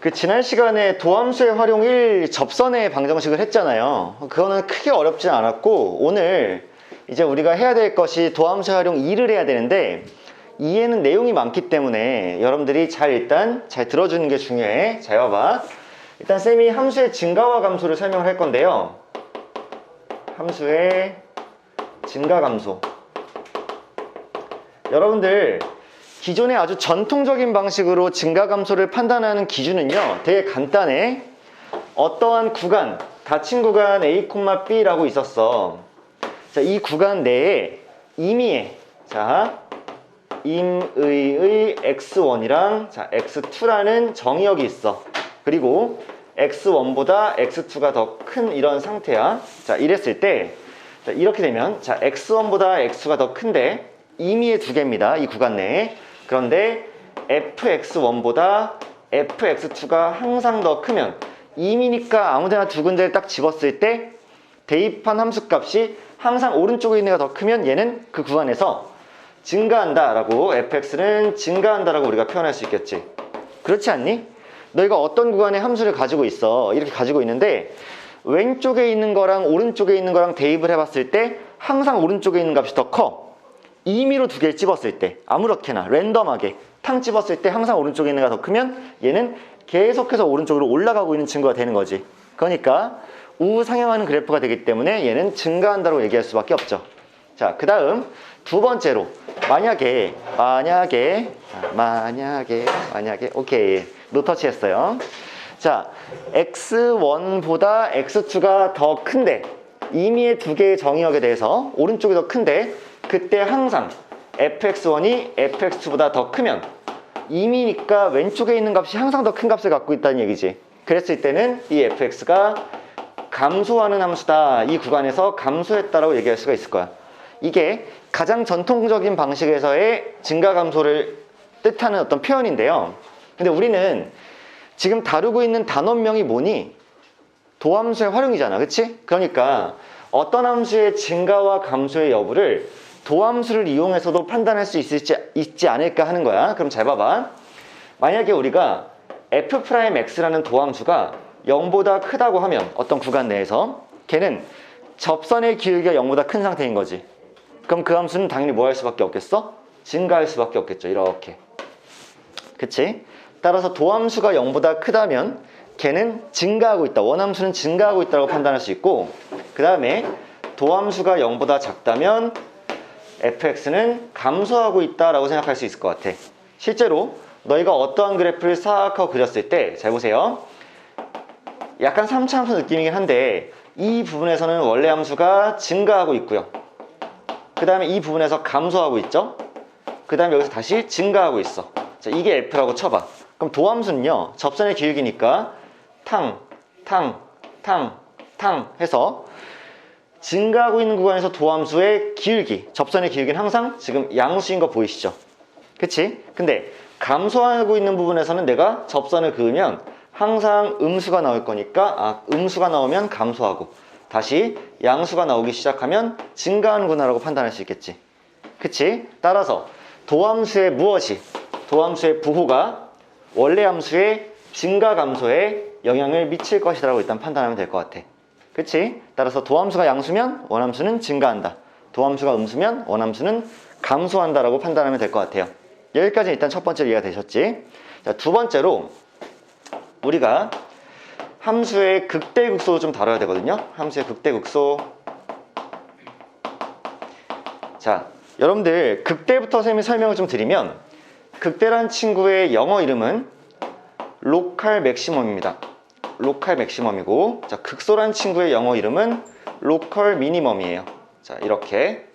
그 지난 시간에 도함수의 활용 1 접선의 방정식을 했잖아요. 그거는 크게 어렵지 않았고, 오늘 이제 우리가 해야 될 것이 도함수의 활용 2를 해야 되는데, 2에는 내용이 많기 때문에 여러분들이 일단 잘 들어주는 게 중요해. 잘 봐봐. 일단 쌤이 함수의 증가와 감소를 설명을 할 건데요. 함수의 증가 감소. 여러분들 기존의 아주 전통적인 방식으로 증가 감소를 판단하는 기준은요, 되게 간단해. 어떠한 구간, 닫힌 구간 A, B라고 있었어. 자, 이 구간 내에 임의의 임의의 x1이랑 x2라는 정의역이 있어. 그리고 x1보다 x2가 더 큰 이런 상태야. 자, 이랬을 때 이렇게 되면 x1보다 x가 더 큰데 임의의 두 개입니다. 이 구간 내에. 그런데 fx1보다 fx2가 항상 더 크면 임의니까 아무데나 두 군데를 딱 집었을 때 대입한 함수값이 항상 오른쪽에 있는 애가 더 크면 얘는 그 구간에서 증가한다 라고, fx는 증가한다 라고 우리가 표현할 수 있겠지. 그렇지 않니? 너희가 어떤 구간의 함수를 가지고 있어. 이렇게 가지고 있는데 왼쪽에 있는 거랑 오른쪽에 있는 거랑 대입을 해봤을 때 항상 오른쪽에 있는 값이 더 커. 임의로 두 개를 집었을 때 아무렇게나 랜덤하게 탕 집었을 때 항상 오른쪽에 있는 애가 더 크면 얘는 계속해서 오른쪽으로 올라가고 있는 친구가 되는 거지. 그러니까 우상향하는 그래프가 되기 때문에 얘는 증가한다고 얘기할 수밖에 없죠. 자, 그 다음 두 번째로 만약에 오케이, 노터치 했어요. 자, x1보다 x2가 더 큰데 임의의 두 개의 정의역에 대해서 오른쪽이 더 큰데 그때 항상 fx1이 fx2보다 더 크면 임의니까 왼쪽에 있는 값이 항상 더 큰 값을 갖고 있다는 얘기지. 그랬을 때는 이 fx가 감소하는 함수다. 이 구간에서 감소했다라고 얘기할 수가 있을 거야. 이게 가장 전통적인 방식에서의 증가 감소를 뜻하는 어떤 표현인데요. 근데 우리는 지금 다루고 있는 단원명이 뭐니? 도함수의 활용이잖아. 그치? 그러니까 어떤 함수의 증가와 감소의 여부를 도함수를 이용해서도 판단할 수 있지 않을까 하는 거야. 그럼 잘 봐봐. 만약에 우리가 f'x라는 도함수가 0보다 크다고 하면 어떤 구간 내에서 걔는 접선의 기울기가 0보다 큰 상태인 거지. 그럼 그 함수는 당연히 뭐 할 수밖에 없겠어? 증가할 수밖에 없겠죠. 이렇게. 그치? 따라서 도함수가 0보다 크다면 걔는 증가하고 있다. 원함수는 증가하고 있다고 판단할 수 있고, 그 다음에 도함수가 0보다 작다면 fx는 감소하고 있다라고 생각할 수 있을 것 같아. 실제로 너희가 어떠한 그래프를 싹 하고 그렸을 때 잘 보세요. 약간 3차 함수 느낌이긴 한데 이 부분에서는 원래 함수가 증가하고 있고요. 그 다음에 이 부분에서 감소하고 있죠. 그 다음에 여기서 다시 증가하고 있어. 자, 이게 f라고 쳐봐. 그럼 도함수는요, 접선의 기울기니까 탕 해서 증가하고 있는 구간에서 도함수의 기울기, 접선의 기울기는 항상 지금 양수인 거 보이시죠? 그치? 근데 감소하고 있는 부분에서는 내가 접선을 그으면 항상 음수가 나올 거니까 음수가 나오면 감소하고 다시 양수가 나오기 시작하면 증가하는구나 라고 판단할 수 있겠지. 그치? 따라서 도함수의 도함수의 부호가 원래 함수의 증가 감소에 영향을 미칠 것이라고 일단 판단하면 될 것 같아. 그치? 따라서 도함수가 양수면 원함수는 증가한다. 도함수가 음수면 원함수는 감소한다 라고 판단하면 될 것 같아요. 여기까지 일단 첫 번째로 이해가 되셨지? 자, 두 번째로 우리가 함수의 극대극소를 좀 다뤄야 되거든요. 함수의 극대극소. 자, 여러분들 극대부터 쌤이 설명을 좀 드리면, 극대란 친구의 영어 이름은 로컬 맥시멈입니다. 로컬 맥시멈이고, 자, 극소란 친구의 영어 이름은 로컬 미니멈이에요. 자, 이렇게.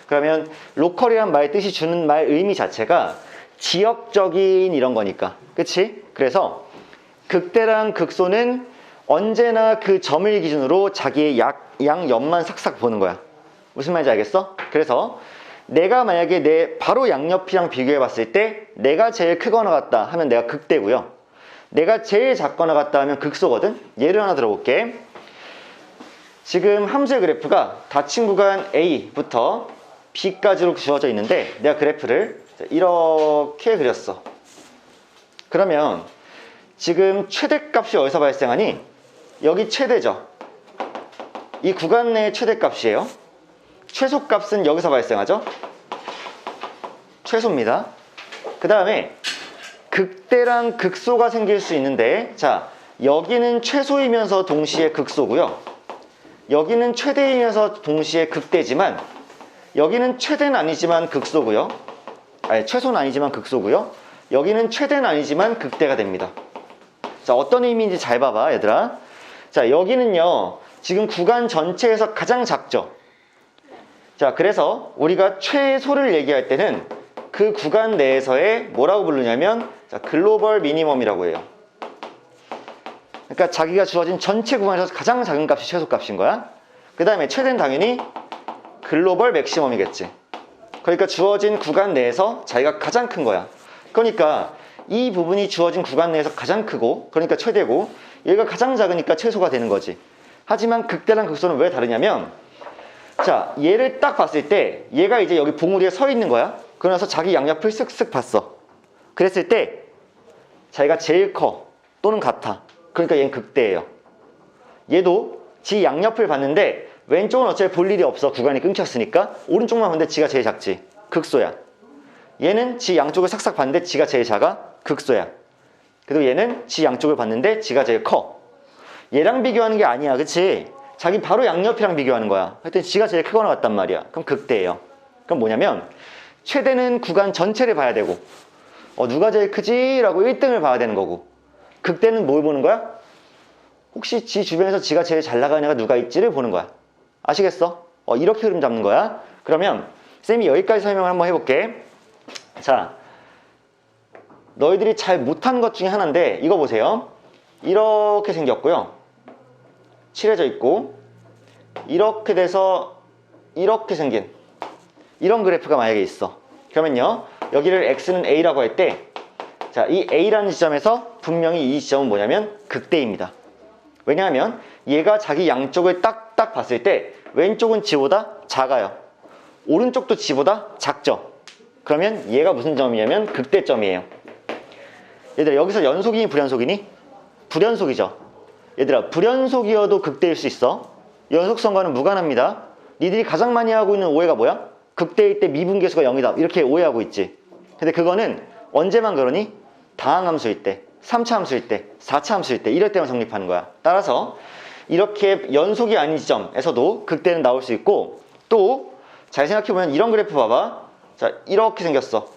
그러면 로컬이란 말 뜻이 주는 말 의미 자체가 지역적인 이런 거니까. 그치? 그래서 극대랑 극소는 언제나 그 점을 기준으로 자기의 양옆만 삭삭 보는 거야. 무슨 말인지 알겠어? 그래서 내가 만약에 내 바로 양옆이랑 비교해 봤을 때 내가 제일 크거나 같다 하면 내가 극대고요. 내가 제일 작거나 같다 하면 극소거든. 예를 하나 들어볼게. 지금 함수의 그래프가 닫힌 구간 A부터 B까지로 주어져 있는데 내가 그래프를 이렇게 그렸어. 그러면 지금 최대값이 어디서 발생하니? 여기 최대죠. 이 구간 내의 최대값이에요. 최소값은 여기서 발생하죠. 최소입니다. 그 다음에 극대랑 극소가 생길 수 있는데, 자, 여기는 최소이면서 동시에 극소고요. 여기는 최대이면서 동시에 극대지만, 여기는 최대는 아니지만 극소고요. 아니, 최소는 아니지만 극소고요. 여기는 최대는 아니지만 극대가 됩니다. 자, 어떤 의미인지 잘 봐봐, 얘들아. 자, 여기는요, 지금 구간 전체에서 가장 작죠. 자, 그래서 우리가 최소를 얘기할 때는 그 구간 내에서의 뭐라고 부르냐면, 자, 글로벌 미니멈이라고 해요. 그러니까 자기가 주어진 전체 구간에서 가장 작은 값이 최소값인 거야. 그 다음에 최대는 당연히 글로벌 맥시멈이겠지. 그러니까 주어진 구간 내에서 자기가 가장 큰 거야. 그러니까 이 부분이 주어진 구간 내에서 가장 크고, 그러니까 최대고, 얘가 가장 작으니까 최소가 되는 거지. 하지만 극대랑 극소는 왜 다르냐면, 자, 얘를 딱 봤을 때 얘가 이제 여기 봉우리에 서 있는 거야. 그러면서 자기 양옆을 쓱쓱 봤어. 그랬을 때 자기가 제일 커 또는 같아. 그러니까 얘는 극대예요. 얘도 지 양옆을 봤는데 왼쪽은 어차피 볼 일이 없어. 구간이 끊겼으니까. 오른쪽만 봤는데 지가 제일 작지. 극소야. 얘는 지 양쪽을 싹싹 봤는데 지가 제일 작아. 극소야. 그리고 얘는 지 양쪽을 봤는데 지가 제일 커. 얘랑 비교하는 게 아니야. 그치? 자기 바로 양옆이랑 비교하는 거야. 하여튼 지가 제일 크거나 같단 말이야. 그럼 극대예요. 그럼 뭐냐면 최대는 구간 전체를 봐야 되고, 누가 제일 크지? 라고 1등을 봐야 되는 거고, 극대는 뭘 보는 거야? 혹시 지 주변에서 지가 제일 잘 나가는 애가 누가 있지를 보는 거야. 아시겠어? 이렇게 흐름 잡는 거야. 그러면 쌤이 여기까지 설명을 한번 해볼게. 자, 너희들이 잘 못한 것 중에 하나인데 이거 보세요. 이렇게 생겼고요. 칠해져 있고, 이렇게 돼서 이렇게 생긴 이런 그래프가 만약에 있어. 그러면요, 여기를 x는 a라고 할 때, 자, 이 a라는 지점에서 분명히 이 지점은 뭐냐면 극대입니다. 왜냐하면 얘가 자기 양쪽을 딱딱 봤을 때 왼쪽은 지보다 작아요. 오른쪽도 지보다 작죠. 그러면 얘가 무슨 점이냐면 극대점이에요. 얘들아, 여기서 연속이니 불연속이니? 불연속이죠. 얘들아, 불연속이어도 극대일 수 있어. 연속성과는 무관합니다. 니들이 가장 많이 하고 있는 오해가 뭐야? 극대일 때 미분계수가 0이다 이렇게 오해하고 있지. 근데 그거는 언제만 그러니? 다항함수일 때, 3차 함수일 때, 4차 함수일 때, 이럴 때만 성립하는 거야. 따라서 이렇게 연속이 아닌 지점에서도 극대는 나올 수 있고, 또 잘 생각해보면 이런 그래프 봐봐. 자, 이렇게 생겼어.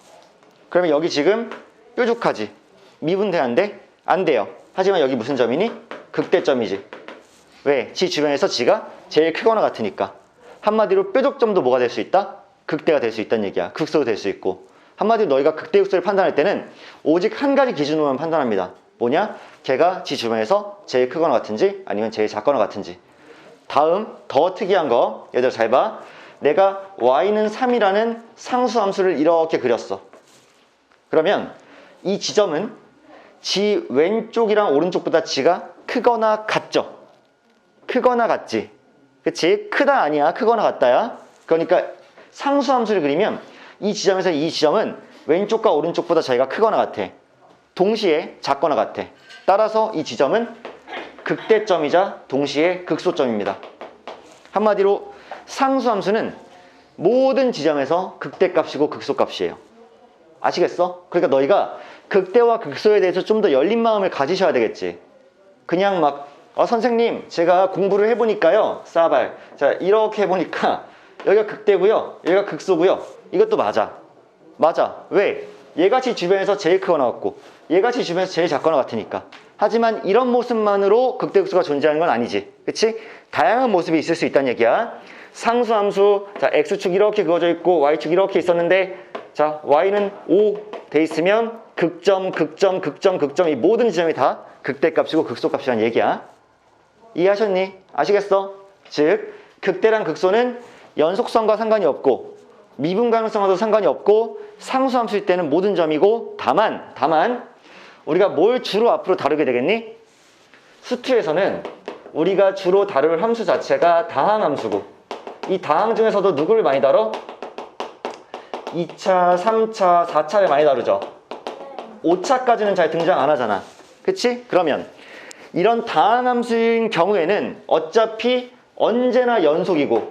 그러면 여기 지금 뾰족하지? 미분돼안돼? 안 돼요. 하지만 여기 무슨 점이니? 극대점이지. 왜? 지 주변에서 지가 제일 크거나 같으니까. 한마디로 뾰족점도 뭐가 될 수 있다? 극대가 될 수 있다는 얘기야. 극소도 될 수 있고. 한마디로 너희가 극대 극소를 판단할 때는 오직 한 가지 기준으로만 판단합니다. 뭐냐? 걔가 지 주변에서 제일 크거나 같은지 아니면 제일 작거나 같은지. 다음 더 특이한 거, 얘들 잘 봐. 내가 y는 3이라는 상수함수를 이렇게 그렸어. 그러면 이 지점은 지 왼쪽이랑 오른쪽보다 지가 크거나 같죠? 크거나 같지? 그치? 크다 아니야, 크거나 같다야. 그러니까 상수함수를 그리면 이 지점에서 이 지점은 왼쪽과 오른쪽보다 자기가 크거나 같아. 동시에 작거나 같아. 따라서 이 지점은 극대점이자 동시에 극소점입니다. 한마디로 상수함수는 모든 지점에서 극대값이고 극소값이에요. 아시겠어? 그러니까 너희가 극대와 극소에 대해서 좀 더 열린 마음을 가지셔야 되겠지. 그냥 막 선생님 제가 공부를 해보니까요, 싸발, 자 이렇게 해보니까 여기가 극대고요, 여기가 극소고요. 이것도 맞아. 왜? 얘같이 주변에서 제일 크거나 같고 얘같이 주변에서 제일 작거나 같으니까. 하지만 이런 모습만으로 극대극소가 존재하는 건 아니지. 그치? 다양한 모습이 있을 수 있다는 얘기야. 상수함수, 자 x축 이렇게 그어져 있고 y축 이렇게 있었는데, 자 y는 5 돼 있으면 극점 이 모든 지점이 다 극대값이고 극소값이라는 얘기야. 이해하셨니? 아시겠어? 즉 극대랑 극소는 연속성과 상관이 없고 미분 가능성과도 상관이 없고 상수함수일 때는 모든 점이고, 다만 우리가 뭘 주로 앞으로 다루게 되겠니? 수투에서는 우리가 주로 다룰 함수 자체가 다항함수고, 이 다항 중에서도 누구를 많이 다뤄? 2차, 3차, 4차를 많이 다루죠. 5차까지는 잘 등장 안 하잖아. 그치? 그러면 이런 다항함수인 경우에는 어차피 언제나 연속이고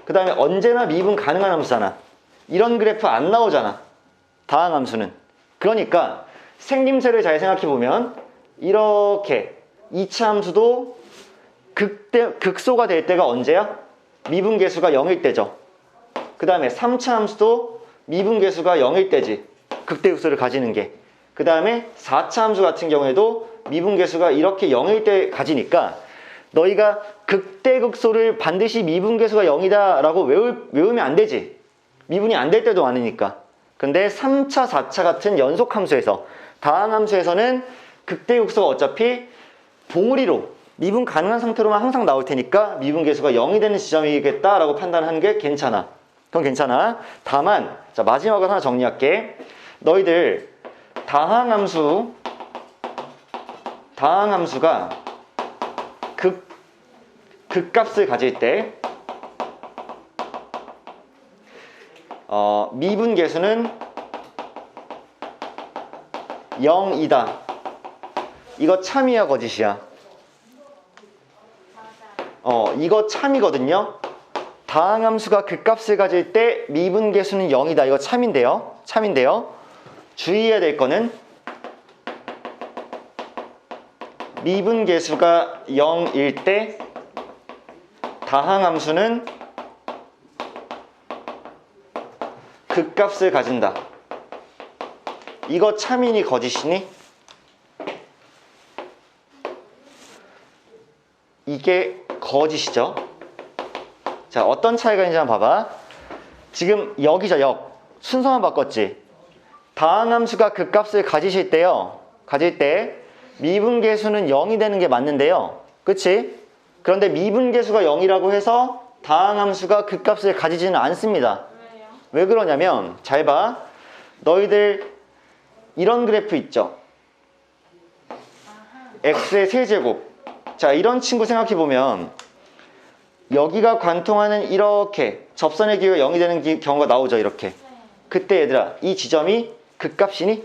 그 다음에 언제나 미분 가능한 함수잖아. 이런 그래프 안 나오잖아. 다항함수는. 그러니까 생김새를 잘 생각해보면 이렇게 2차 함수도 극소가 될 때가 언제야? 미분계수가 0일 때죠. 그 다음에 3차 함수도 미분계수가 0일 때지. 극대극소를 가지는 게. 그 다음에 4차 함수 같은 경우에도 미분계수가 이렇게 0일 때 가지니까 너희가 극대극소를 반드시 미분계수가 0이다 라고 외우면 안 되지. 미분이 안 될 때도 많으니까. 근데 3차, 4차 같은 연속함수에서 다항함수에서는 극대극소가 어차피 봉우리로 미분 가능한 상태로만 항상 나올 테니까 미분계수가 0이 되는 지점이겠다 라고 판단하는 게 괜찮아. 그건 괜찮아. 다만 자 마지막으로 하나 정리할게. 너희들 다항함수가 극값을 가질 때 미분계수는 0이다. 이거 참이야 거짓이야? 이거 참이거든요. 다항함수가 극값을 가질 때 미분계수는 0이다. 이거 참인데요. 주의해야 될 거는 미분계수가 0일 때 다항함수는 극값을 가진다. 이거 참이니 거짓이니? 이게 거짓이죠. 자, 어떤 차이가 있는지 한번 봐봐. 지금 여기죠, 역. 순서만 바꿨지. 다항함수가 극값을 가질 때 미분계수는 0이 되는 게 맞는데요. 그치? 그런데 미분계수가 0이라고 해서 다항함수가 극값을 가지지는 않습니다. 왜요? 왜 그러냐면 잘 봐. 너희들 이런 그래프 있죠? x의 세제곱. 자, 이런 친구 생각해보면 여기가 관통하는 이렇게 접선의 기호가 0이 되는 경우가 나오죠. 이렇게. 그때 얘들아 이 지점이 극값이니?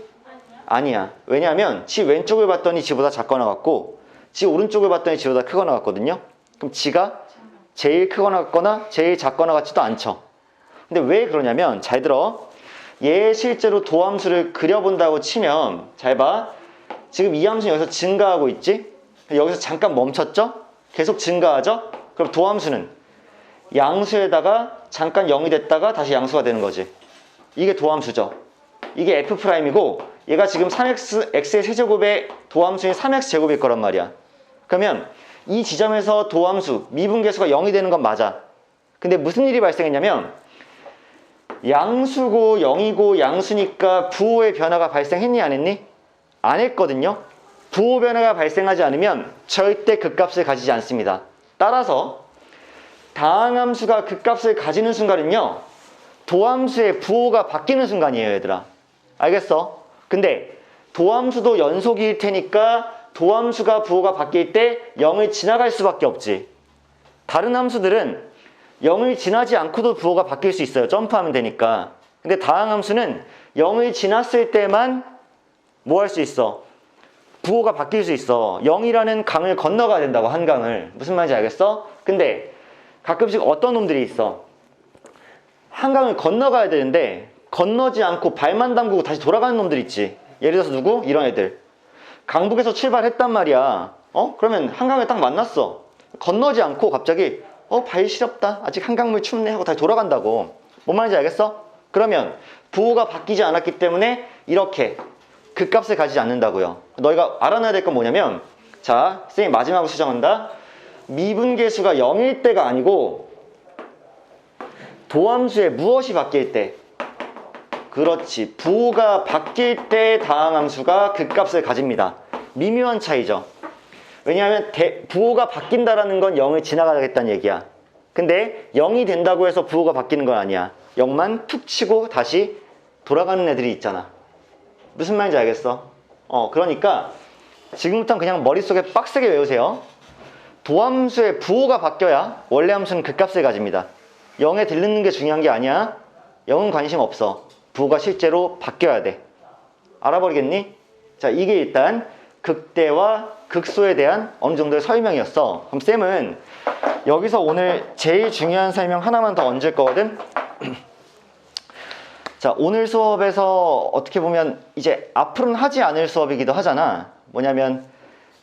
아니야. 왜냐하면 지 왼쪽을 봤더니 지보다 작거나 같고 지 오른쪽을 봤더니 지보다 크거나 같거든요. 그럼 지가 제일 크거나 같거나 제일 작거나 같지도 않죠. 근데 왜 그러냐면 잘 들어. 얘 실제로 도함수를 그려본다고 치면 잘 봐. 지금 이 함수는 여기서 증가하고 있지? 여기서 잠깐 멈췄죠? 계속 증가하죠? 그럼 도함수는 양수에다가 잠깐 0이 됐다가 다시 양수가 되는 거지. 이게 도함수죠. 이게 f'이고 얘가 지금 3x의 세제곱의 도함수인 3x제곱일 거란 말이야. 그러면 이 지점에서 도함수, 미분계수가 0이 되는 건 맞아. 근데 무슨 일이 발생했냐면 양수고 0이고 양수니까 부호의 변화가 발생했니 안 했니? 안 했거든요. 부호 변화가 발생하지 않으면 절대 극값을 가지지 않습니다. 따라서 다항함수가 극값을 가지는 순간은요 도함수의 부호가 바뀌는 순간이에요 얘들아. 알겠어? 근데 도함수도 연속일 테니까 도함수가 부호가 바뀔 때 0을 지나갈 수밖에 없지. 다른 함수들은 0을 지나지 않고도 부호가 바뀔 수 있어요. 점프하면 되니까. 근데 다항함수는 0을 지났을 때만 뭐 할 수 있어? 부호가 바뀔 수 있어. 0이라는 강을 건너가야 된다고. 한강을. 무슨 말인지 알겠어? 근데 가끔씩 어떤 놈들이 있어. 한강을 건너가야 되는데 건너지 않고 발만 담그고 다시 돌아가는 놈들 있지. 예를 들어서 누구? 이런 애들. 강북에서 출발했단 말이야. 그러면 한강에 딱 만났어. 건너지 않고 갑자기 발 시렵다. 아직 한강물 춥네 하고 다시 돌아간다고. 뭔 말인지 알겠어? 그러면 부호가 바뀌지 않았기 때문에 이렇게 극값을 가지지 않는다고요. 너희가 알아놔야 될 건 뭐냐면 자, 선생님 마지막으로 수정한다. 미분계수가 0일 때가 아니고 도함수의 무엇이 바뀔 때, 그렇지, 부호가 바뀔 때 다항함수가 극값을 가집니다. 미묘한 차이죠. 왜냐하면 부호가 바뀐다라는 건 0을 지나가겠다는 얘기야. 근데 0이 된다고 해서 부호가 바뀌는 건 아니야. 0만 툭 치고 다시 돌아가는 애들이 있잖아. 무슨 말인지 알겠어? 그러니까 지금부터는 그냥 머릿속에 빡세게 외우세요. 도함수의 부호가 바뀌어야 원래 함수는 극값을 가집니다. 0에 들르는 게 중요한 게 아니야. 0은 관심 없어. 부호가 실제로 바뀌어야 돼. 알아버리겠니? 자, 이게 일단 극대와 극소에 대한 어느 정도의 설명이었어. 그럼 쌤은 여기서 오늘 제일 중요한 설명 하나만 더 얹을 거거든. 자, 오늘 수업에서 어떻게 보면 이제 앞으로는 하지 않을 수업이기도 하잖아. 뭐냐면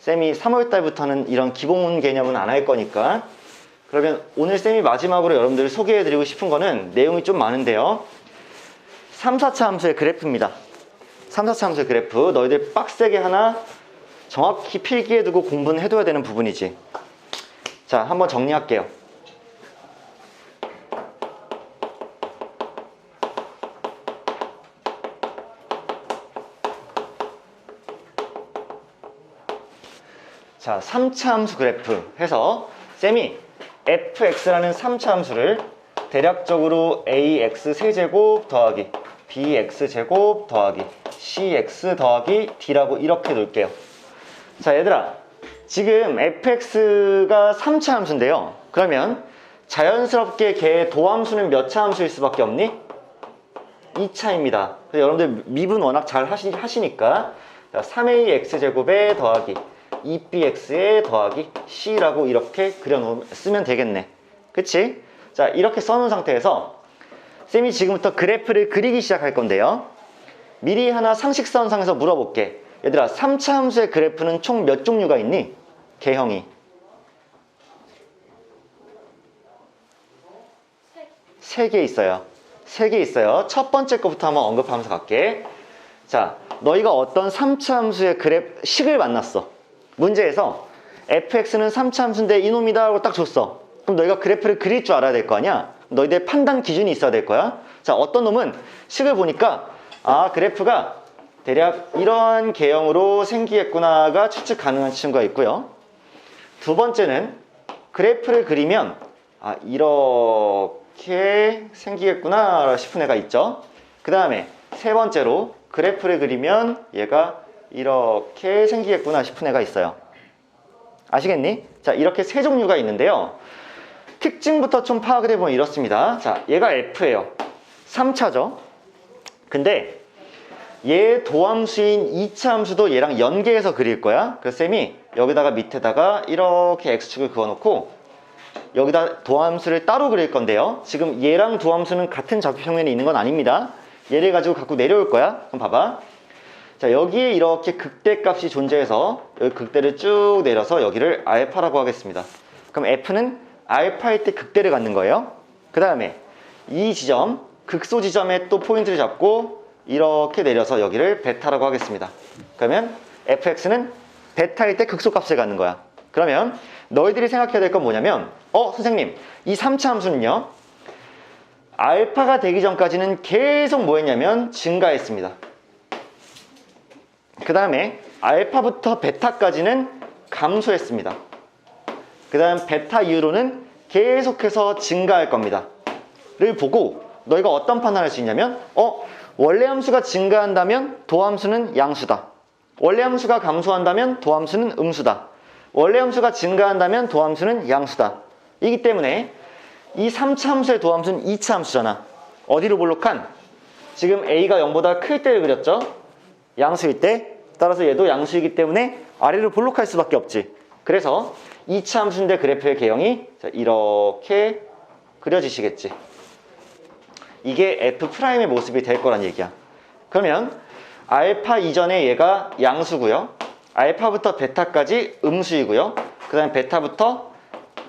쌤이 3월 달부터는 이런 기본 개념은 안 할 거니까. 그러면 오늘 쌤이 마지막으로 여러분들 소개해드리고 싶은 거는 내용이 좀 많은데요. 3, 4차 함수의 그래프입니다. 3, 4차 함수의 그래프. 너희들 빡세게 하나 정확히 필기해 두고 공부는 해둬야 되는 부분이지. 자, 한번 정리할게요. 자, 3차 함수 그래프 해서 쌤이 fx라는 3차 함수를 대략적으로 ax 세제곱 더하기 bx 제곱 더하기 cx 더하기 d라고 이렇게 놓을게요. 자, 얘들아, 지금 fx가 3차 함수인데요. 그러면 자연스럽게 걔의 도함수는 몇 차 함수일 수밖에 없니? 2차입니다. 여러분들 미분 워낙 잘 하시니까 3ax 제곱에 더하기 2bx에 더하기 c라고 이렇게 쓰면 되겠네. 그치? 자, 이렇게 써놓은 상태에서 쌤이 지금부터 그래프를 그리기 시작할 건데요. 미리 하나 상식선상에서 물어볼게. 얘들아, 3차 함수의 그래프는 총 몇 종류가 있니? 개형이 3개 있어요. 3개 있어요. 첫 번째 거부터 한번 언급하면서 갈게. 자, 너희가 어떤 3차 함수의 식을 만났어. 문제에서 fx는 3차 함수인데 이놈이다 라고 딱 줬어. 그럼 너희가 그래프를 그릴 줄 알아야 될 거 아니야? 너희들 판단 기준이 있어야 될 거야. 자, 어떤 놈은 식을 보니까 아, 그래프가 대략 이런 개형으로 생기겠구나가 추측 가능한 친구가 있고요. 두 번째는 그래프를 그리면 아, 이렇게 생기겠구나 싶은 애가 있죠. 그 다음에 세 번째로 그래프를 그리면 얘가 이렇게 생기겠구나 싶은 애가 있어요. 아시겠니? 자, 이렇게 세 종류가 있는데요. 특징부터 좀 파악을 해보면 이렇습니다. 자, 얘가 F예요. 3차죠. 근데 얘 도함수인 2차 함수도 얘랑 연계해서 그릴 거야. 그래서 쌤이 여기다가 밑에다가 이렇게 X축을 그어놓고 여기다 도함수를 따로 그릴 건데요. 지금 얘랑 도함수는 같은 좌표평면에 있는 건 아닙니다. 얘를 가지고 갖고 내려올 거야. 그럼 봐봐. 자, 여기에 이렇게 극대값이 존재해서 여기 극대를 쭉 내려서 여기를 알파라고 하겠습니다. 그럼 F는 알파일 때 극대를 갖는 거예요. 그 다음에 이 지점, 극소 지점에 또 포인트를 잡고 이렇게 내려서 여기를 베타라고 하겠습니다. 그러면 fx는 베타일 때 극소값을 갖는 거야. 그러면 너희들이 생각해야 될 건 뭐냐면 선생님, 이 3차 함수는요 알파가 되기 전까지는 계속 뭐 했냐면 증가했습니다. 그 다음에 알파부터 베타까지는 감소했습니다. 그 다음 베타 이후로는 계속해서 증가할 겁니다 를 보고 너희가 어떤 판단을 할 수 있냐면 원래 함수가 증가한다면 도함수는 양수다. 원래 함수가 감소한다면 도함수는 음수다. 원래 함수가 증가한다면 도함수는 양수다. 이기 때문에 이 3차 함수의 도함수는 2차 함수잖아. 어디로 볼록한? 지금 a가 0보다 클 때를 그렸죠? 양수일 때. 따라서 얘도 양수이기 때문에 아래로 볼록할 수밖에 없지. 그래서 2차 함수인데 그래프의 개형이 이렇게 그려지시겠지. 이게 F'의 모습이 될 거란 얘기야. 그러면 알파 이전에 얘가 양수고요. 알파부터 베타까지 음수이고요. 그 다음에 베타부터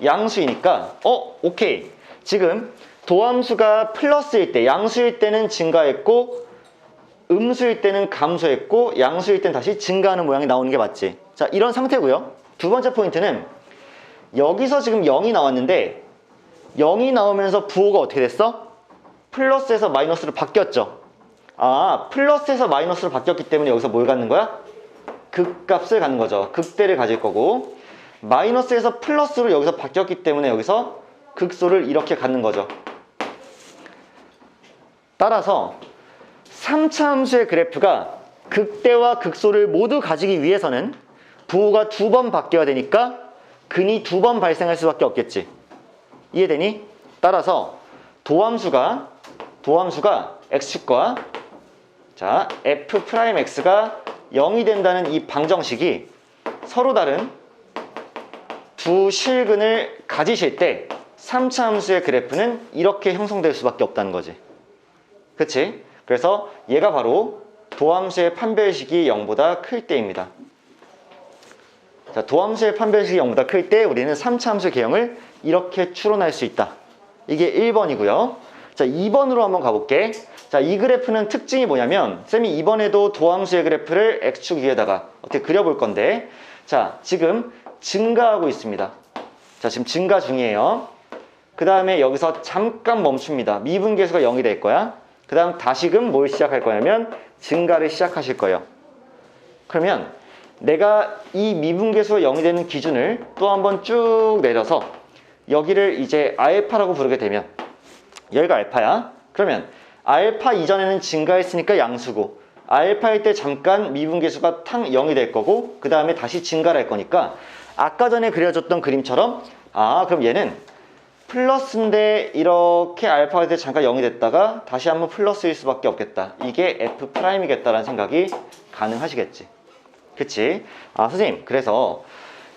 양수이니까 오케이. 지금 도함수가 플러스일 때, 양수일 때는 증가했고 음수일 때는 감소했고 양수일 때는 다시 증가하는 모양이 나오는 게 맞지. 자, 이런 상태고요. 두 번째 포인트는 여기서 지금 0이 나왔는데 0이 나오면서 부호가 어떻게 됐어? 플러스에서 마이너스로 바뀌었죠. 아, 플러스에서 마이너스로 바뀌었기 때문에 여기서 뭘 갖는 거야? 극값을 갖는 거죠. 극대를 가질 거고, 마이너스에서 플러스로 여기서 바뀌었기 때문에 여기서 극소를 이렇게 갖는 거죠. 따라서 3차 함수의 그래프가 극대와 극소를 모두 가지기 위해서는 부호가 2번 바뀌어야 되니까 근이 2번 발생할 수밖에 없겠지. 이해되니? 따라서 도함수가 x축과 자 f'x가 0이 된다는 이 방정식이 서로 다른 두 실근을 가지실 때 3차 함수의 그래프는 이렇게 형성될 수밖에 없다는 거지. 그치? 그래서 얘가 바로 도함수의 판별식이 0보다 클 때입니다. 자, 도함수의 판별식이 0보다 클 때 우리는 3차 함수 개형을 이렇게 추론할 수 있다. 이게 1번이고요. 자, 2번으로 한번 가볼게. 자, 이 그래프는 특징이 뭐냐면 쌤이 이번에도 도함수의 그래프를 x축 위에다가 어떻게 그려볼 건데, 자, 지금 증가하고 있습니다. 자, 지금 증가 중이에요. 그 다음에 여기서 잠깐 멈춥니다. 미분계수가 0이 될 거야. 그 다음 다시금 뭘 시작할 거냐면 증가를 시작하실 거예요. 그러면 내가 이 미분계수가 0이 되는 기준을 또 한번 쭉 내려서 여기를 이제 알파라고 부르게 되면, 여기가 알파야. 그러면 알파 이전에는 증가했으니까 양수고, 알파일 때 잠깐 미분계수가 탕 0이 될 거고, 그 다음에 다시 증가를 할 거니까 아까 전에 그려줬던 그림처럼, 아, 그럼 얘는 플러스인데 이렇게 알파일 때 잠깐 0이 됐다가 다시 한번 플러스일 수밖에 없겠다. 이게 F'이겠다라는 생각이 가능하시겠지. 그치? 아, 선생님, 그래서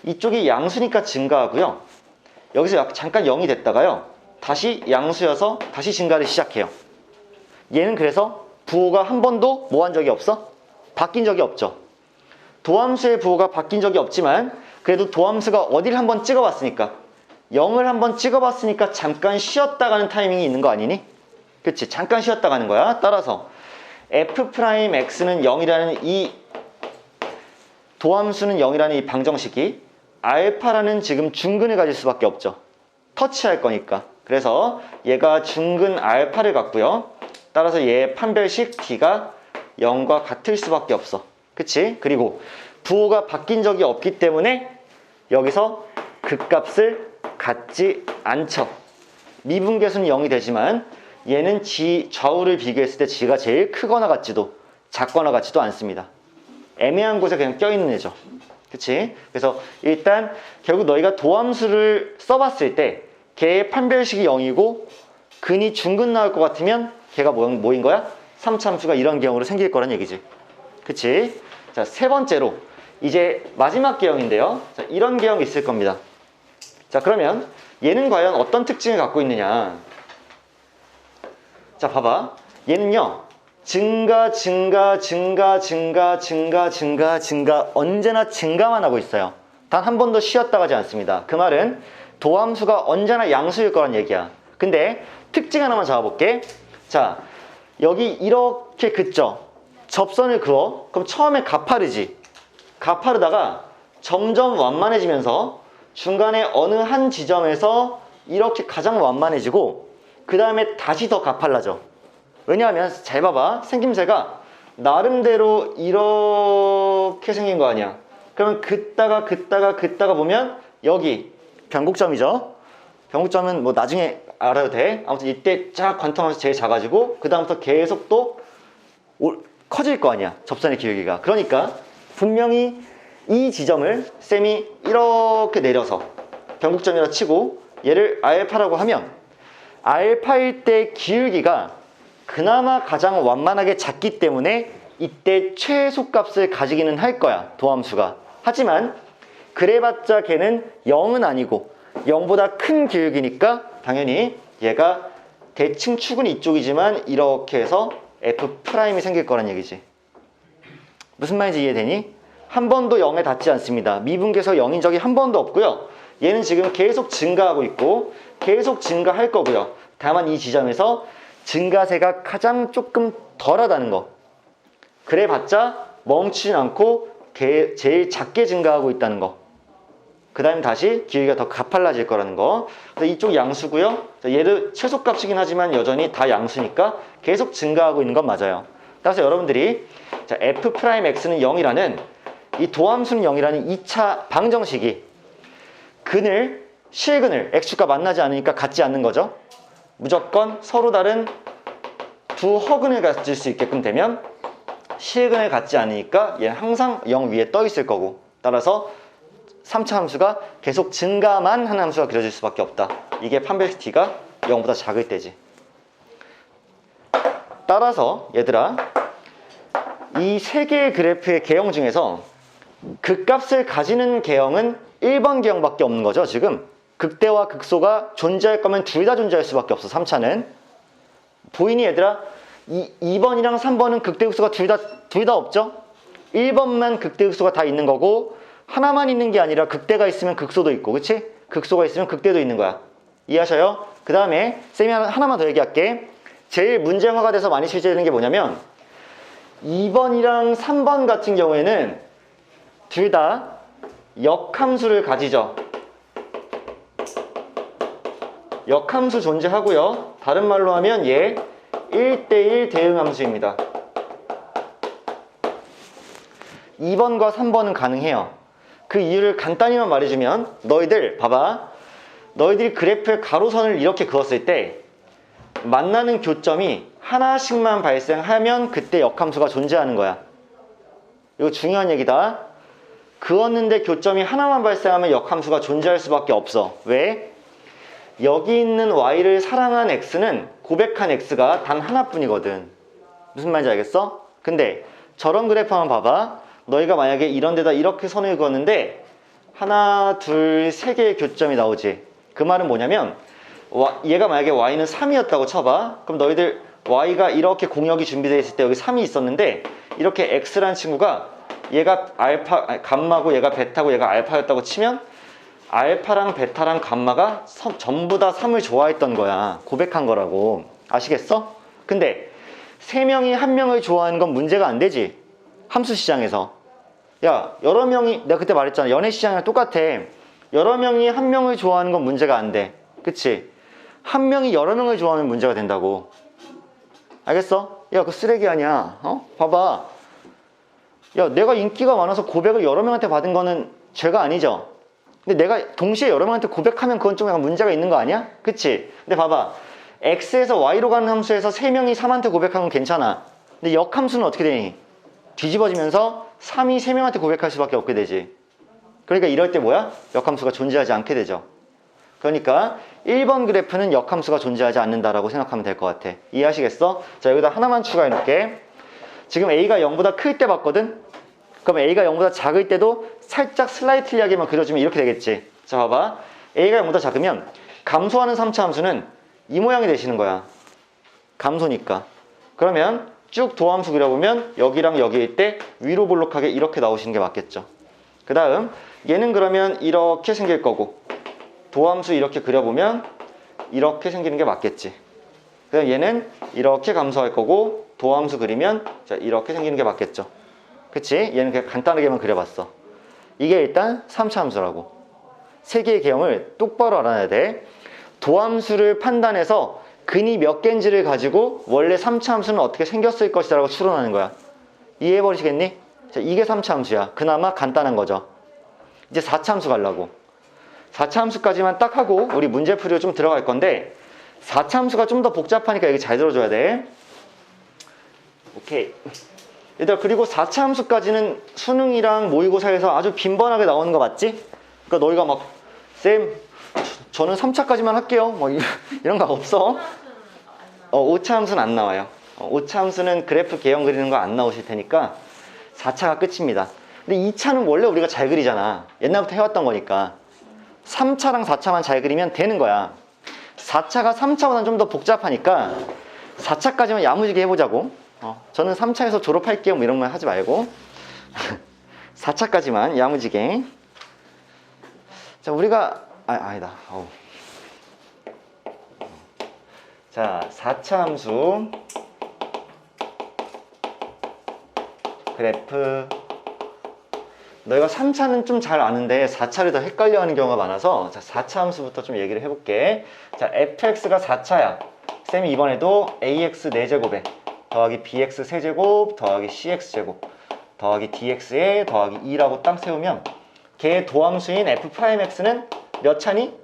이쪽이 양수니까 증가하고요. 여기서 잠깐 0이 됐다가요, 다시 양수여서 다시 증가를 시작해요. 얘는 그래서 부호가 한 번도 뭐 한 적이 없어? 바뀐 적이 없죠. 도함수의 부호가 바뀐 적이 없지만 그래도 도함수가 어디를 한번 찍어봤으니까, 0을 한번 찍어봤으니까 잠깐 쉬었다 가는 타이밍이 있는 거 아니니? 그치? 잠깐 쉬었다 가는 거야. 따라서 F'X는 0이라는 이 도함수는 0이라는 이 방정식이 알파라는 지금 중근을 가질 수밖에 없죠. 터치할 거니까. 그래서 얘가 중근 알파를 갖고요. 따라서 얘의 판별식 D가 0과 같을 수밖에 없어. 그치? 그리고 부호가 바뀐 적이 없기 때문에 여기서 극값을 갖지 않죠. 미분계수는 0이 되지만 얘는 좌우를 비교했을 때 G가 제일 크거나 같지도 작거나 같지도 않습니다. 애매한 곳에 그냥 껴있는 애죠. 그치? 그래서 일단 결국 너희가 도함수를 써봤을 때 걔의 판별식이 0이고 근이 중근 나올 것 같으면 걔가 뭐인 거야? 3차 함수가 이런 경우로 생길 거란 얘기지. 그치? 자, 세 번째로 이제 마지막 개형인데요. 자, 이런 개형이 있을 겁니다. 자, 그러면 얘는 과연 어떤 특징을 갖고 있느냐? 자, 봐봐. 얘는요, 증가 언제나 증가만 하고 있어요. 단 한 번도 쉬었다 가지 않습니다. 그 말은 도함수가 언제나 양수일 거란 얘기야. 근데 특징 하나만 잡아볼게. 자, 여기 이렇게 긋죠. 접선을 그어. 그럼 처음에 가파르지. 가파르다가 점점 완만해지면서 중간에 어느 한 지점에서 이렇게 가장 완만해지고 그 다음에 다시 더 가팔라져. 왜냐하면 잘 봐봐. 생김새가 나름대로 이렇게 생긴 거 아니야. 그러면 긋다가 보면 여기 변곡점이죠. 변곡점은 뭐 나중에 알아도 돼. 아무튼 이때 쫙 관통하면서 제일 작아지고 그 다음부터 계속 또 커질 거 아니야. 접선의 길이가. 그러니까 분명히 이 지점을 쌤이 이렇게 내려서 변곡점이라 치고 얘를 알파라고 하면 알파일 때 기울기가 그나마 가장 완만하게 작기 때문에 이때 최소값을 가지기는 할 거야. 도함수가. 하지만 그래봤자 걔는 0은 아니고 0보다 큰 기울기니까 당연히 얘가 대칭 축은 이쪽이지만 이렇게 해서 F'이 생길 거란 얘기지. 무슨 말인지 이해되니? 한 번도 0에 닿지 않습니다. 미분계수가 0인 적이 한 번도 없고요. 얘는 지금 계속 증가하고 있고 계속 증가할 거고요. 다만 이 지점에서 증가세가 가장 조금 덜하다는 거. 그래봤자 멈추진 않고 제일 작게 증가하고 있다는 거. 그 다음에 다시 기울기가 더 가팔라질 거라는 거. 그래서 이쪽 양수고요. 얘도 최소값이긴 하지만 여전히 다 양수니까 계속 증가하고 있는 건 맞아요. 따라서 여러분들이 F'X는 0이라는 이 도함수는 0이라는 2차 방정식이 실근을 X축과 만나지 않으니까 같지 않는 거죠. 무조건 서로 다른 두 허근을 가질 수 있게끔 되면 실근을 갖지 않으니까 얘는 항상 0 위에 떠 있을 거고, 따라서 3차 함수가 계속 증가만 하는 함수가 그려질 수밖에 없다. 이게 판별식 T가 0보다 작을 때지. 따라서 얘들아, 이 세 개의 그래프의 개형 중에서 극값을 가지는 계형은 1번 계형밖에 없는 거죠. 지금 극대와 극소가 존재할 거면 둘 다 존재할 수밖에 없어. 3차는 보이니 얘들아? 2번이랑 3번은 극대 극소가 둘 다 없죠. 1번만 극대 극소가 다 있는 거고, 하나만 있는 게 아니라 극대가 있으면 극소도 있고, 그치? 극소가 있으면 극대도 있는 거야. 이해하셔요? 그 다음에 쌤이 하나만 더 얘기할게. 제일 문제화가 돼서 많이 실제되는 게 뭐냐면 2번이랑 3번 같은 경우에는 둘 다 역함수를 가지죠. 역함수 존재하고요. 다른 말로 하면 얘 1대1 대응함수입니다. 2번과 3번은 가능해요. 그 이유를 간단히만 말해주면 너희들 봐봐. 너희들이 그래프의 가로선을 이렇게 그었을 때 만나는 교점이 하나씩만 발생하면 그때 역함수가 존재하는 거야. 이거 중요한 얘기다. 그었는데 교점이 하나만 발생하면 역함수가 존재할 수밖에 없어. 왜? 여기 있는 y를 사랑한 x는 고백한 x가 단 하나뿐이거든. 무슨 말인지 알겠어? 근데 저런 그래프 한번 봐봐. 너희가 만약에 이런 데다 이렇게 선을 그었는데 하나, 둘, 세 개의 교점이 나오지. 그 말은 뭐냐면 얘가 만약에 y는 3이었다고 쳐봐. 그럼 너희들 y가 이렇게 공역이 준비되어 있을 때 여기 3이 있었는데 이렇게 x라는 친구가 얘가 감마고 얘가 베타고 얘가 알파였다고 치면 알파랑 베타랑 감마가 전부 다 3을 좋아했던 거야. 고백한 거라고. 아시겠어? 근데 3명이 1명을 좋아하는 건 문제가 안 되지. 함수 시장에서. 야, 여러 명이, 내가 그때 말했잖아. 연애 시장이랑 똑같아. 여러 명이 1명을 좋아하는 건 문제가 안 돼. 그치? 1명이 여러 명을 좋아하면 문제가 된다고. 알겠어? 야, 그거 쓰레기 아니야. 봐봐. 야, 내가 인기가 많아서 고백을 여러 명한테 받은 거는 죄가 아니죠. 근데 내가 동시에 여러 명한테 고백하면 그건 좀 약간 문제가 있는 거 아니야? 그치? 근데 봐봐. x에서 y로 가는 함수에서 3명이 3한테 고백하는 건 괜찮아. 근데 역함수는 어떻게 되니? 뒤집어지면서 3이 3명한테 고백할 수밖에 없게 되지. 그러니까 이럴 때 뭐야? 역함수가 존재하지 않게 되죠. 그러니까 1번 그래프는 역함수가 존재하지 않는다라고 생각하면 될 것 같아. 이해하시겠어? 자, 여기다 하나만 추가해 놓을게. 지금 a가 0보다 클 때 봤거든? 그럼 a가 0보다 작을 때도 살짝 슬라이틀리하게만 그려주면 이렇게 되겠지. 자, 봐봐. a가 0보다 작으면 감소하는 3차 함수는 이 모양이 되시는 거야. 감소니까. 그러면 쭉 도함수 그려보면 여기랑 여기일 때 위로 볼록하게 이렇게 나오시는 게 맞겠죠. 그 다음 얘는 그러면 이렇게 생길 거고, 도함수 이렇게 그려보면 이렇게 생기는 게 맞겠지. 그다음 얘는 이렇게 감소할 거고, 도함수 그리면 자, 이렇게 생기는 게 맞겠죠. 그치? 얘는 그냥 간단하게만 그려봤어. 이게 일단 3차 함수라고. 세 개의 계형을 똑바로 알아야 돼. 도함수를 판단해서 근이 몇 개인지를 가지고 원래 3차 함수는 어떻게 생겼을 것이다 라고 추론하는 거야. 이해해버리시겠니? 자, 이게 3차 함수야. 그나마 간단한 거죠. 이제 4차 함수 가려고. 4차 함수까지만 딱 하고 우리 문제풀이로 좀 들어갈 건데, 4차 함수가 좀 더 복잡하니까 여기 잘 들어줘야 돼. 오케이. 얘들아, 그리고 4차 함수까지는 수능이랑 모의고사에서 아주 빈번하게 나오는 거 맞지? 그러니까 너희가 막 쌤, 저는 3차까지만 할게요. 뭐 이런 거 없어. 5차 함수는 안 나와요. 5차 함수는 그래프 계형 그리는 거 안 나오실 테니까 4차가 끝입니다. 근데 2차는 원래 우리가 잘 그리잖아. 옛날부터 해왔던 거니까. 3차랑 4차만 잘 그리면 되는 거야. 4차가 3차보다는 좀 더 복잡하니까 4차까지만 야무지게 해보자고. 저는 3차에서 졸업할게요 뭐 이런 말 하지 말고 4차까지만 야무지게. 자, 우리가 아니다. 자, 4차 함수 그래프. 너희가 3차는 좀 잘 아는데 4차를 더 헷갈려하는 경우가 많아서, 자, 4차 함수부터 좀 얘기를 해볼게. 자, fx가 4차야. 쌤이 이번에도 ax 4제곱에 더하기 bx 세제곱 더하기 cx제곱 더하기 dx에 더하기 2라고 딱 세우면 걔의 도함수인 f'x는 몇 차니?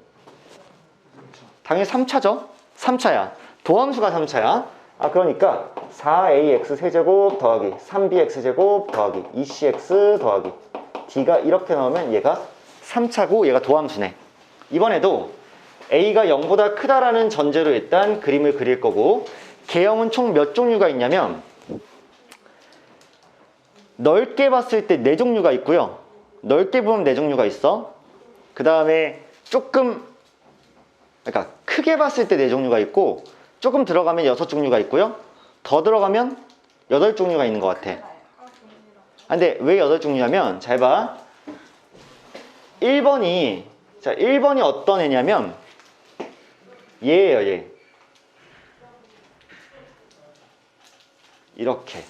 당연히 3차죠. 3차야. 도함수가 3차야. 그러니까 4ax 세제곱 더하기 3bx제곱 더하기 2cx 더하기 d가 이렇게 나오면 얘가 3차고 얘가 도함수네. 이번에도 a가 0보다 크다라는 전제로 일단 그림을 그릴 거고, 계형은 총 몇 종류가 있냐면 넓게 봤을 때 4종류가 있고요. 넓게 보면 4종류가 있어. 그 다음에 조금, 그러니까 크게 봤을 때 4종류가 있고, 조금 들어가면 6종류가 있고요. 더 들어가면 8종류가 있는 것 같아. 근데 왜 8종류냐면, 잘 봐. 1번이, 자, 1번이 어떤 애냐면, 얘예요, 얘. 이렇게.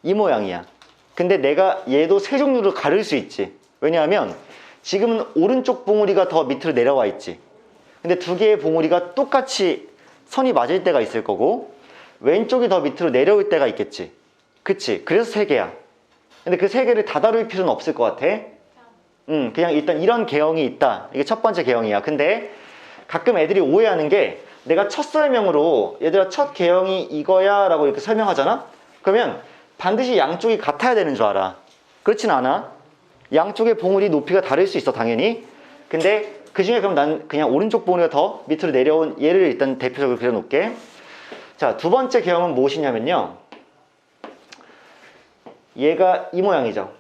이 모양이야. 근데 내가 얘도 3종류로 가를 수 있지. 왜냐하면 지금은 오른쪽 봉우리가 더 밑으로 내려와 있지. 근데 두 개의 봉우리가 똑같이 선이 맞을 때가 있을 거고, 왼쪽이 더 밑으로 내려올 때가 있겠지. 그치? 그래서 3개야. 근데 그 3개를 다 다룰 필요는 없을 것 같아. 그냥 일단 이런 개형이 있다. 이게 첫 번째 개형이야. 근데 가끔 애들이 오해하는 게, 내가 첫 설명으로 얘들아 첫 개형이 이거야 라고 이렇게 설명하잖아? 그러면 반드시 양쪽이 같아야 되는 줄 알아. 그렇진 않아. 양쪽의 봉우리 높이가 다를 수 있어, 당연히. 근데 그 중에 그럼 난 그냥 오른쪽 봉우리가 더 밑으로 내려온 얘를 일단 대표적으로 그려놓을게. 자, 두 번째 개형은 무엇이냐면요, 얘가 이 모양이죠.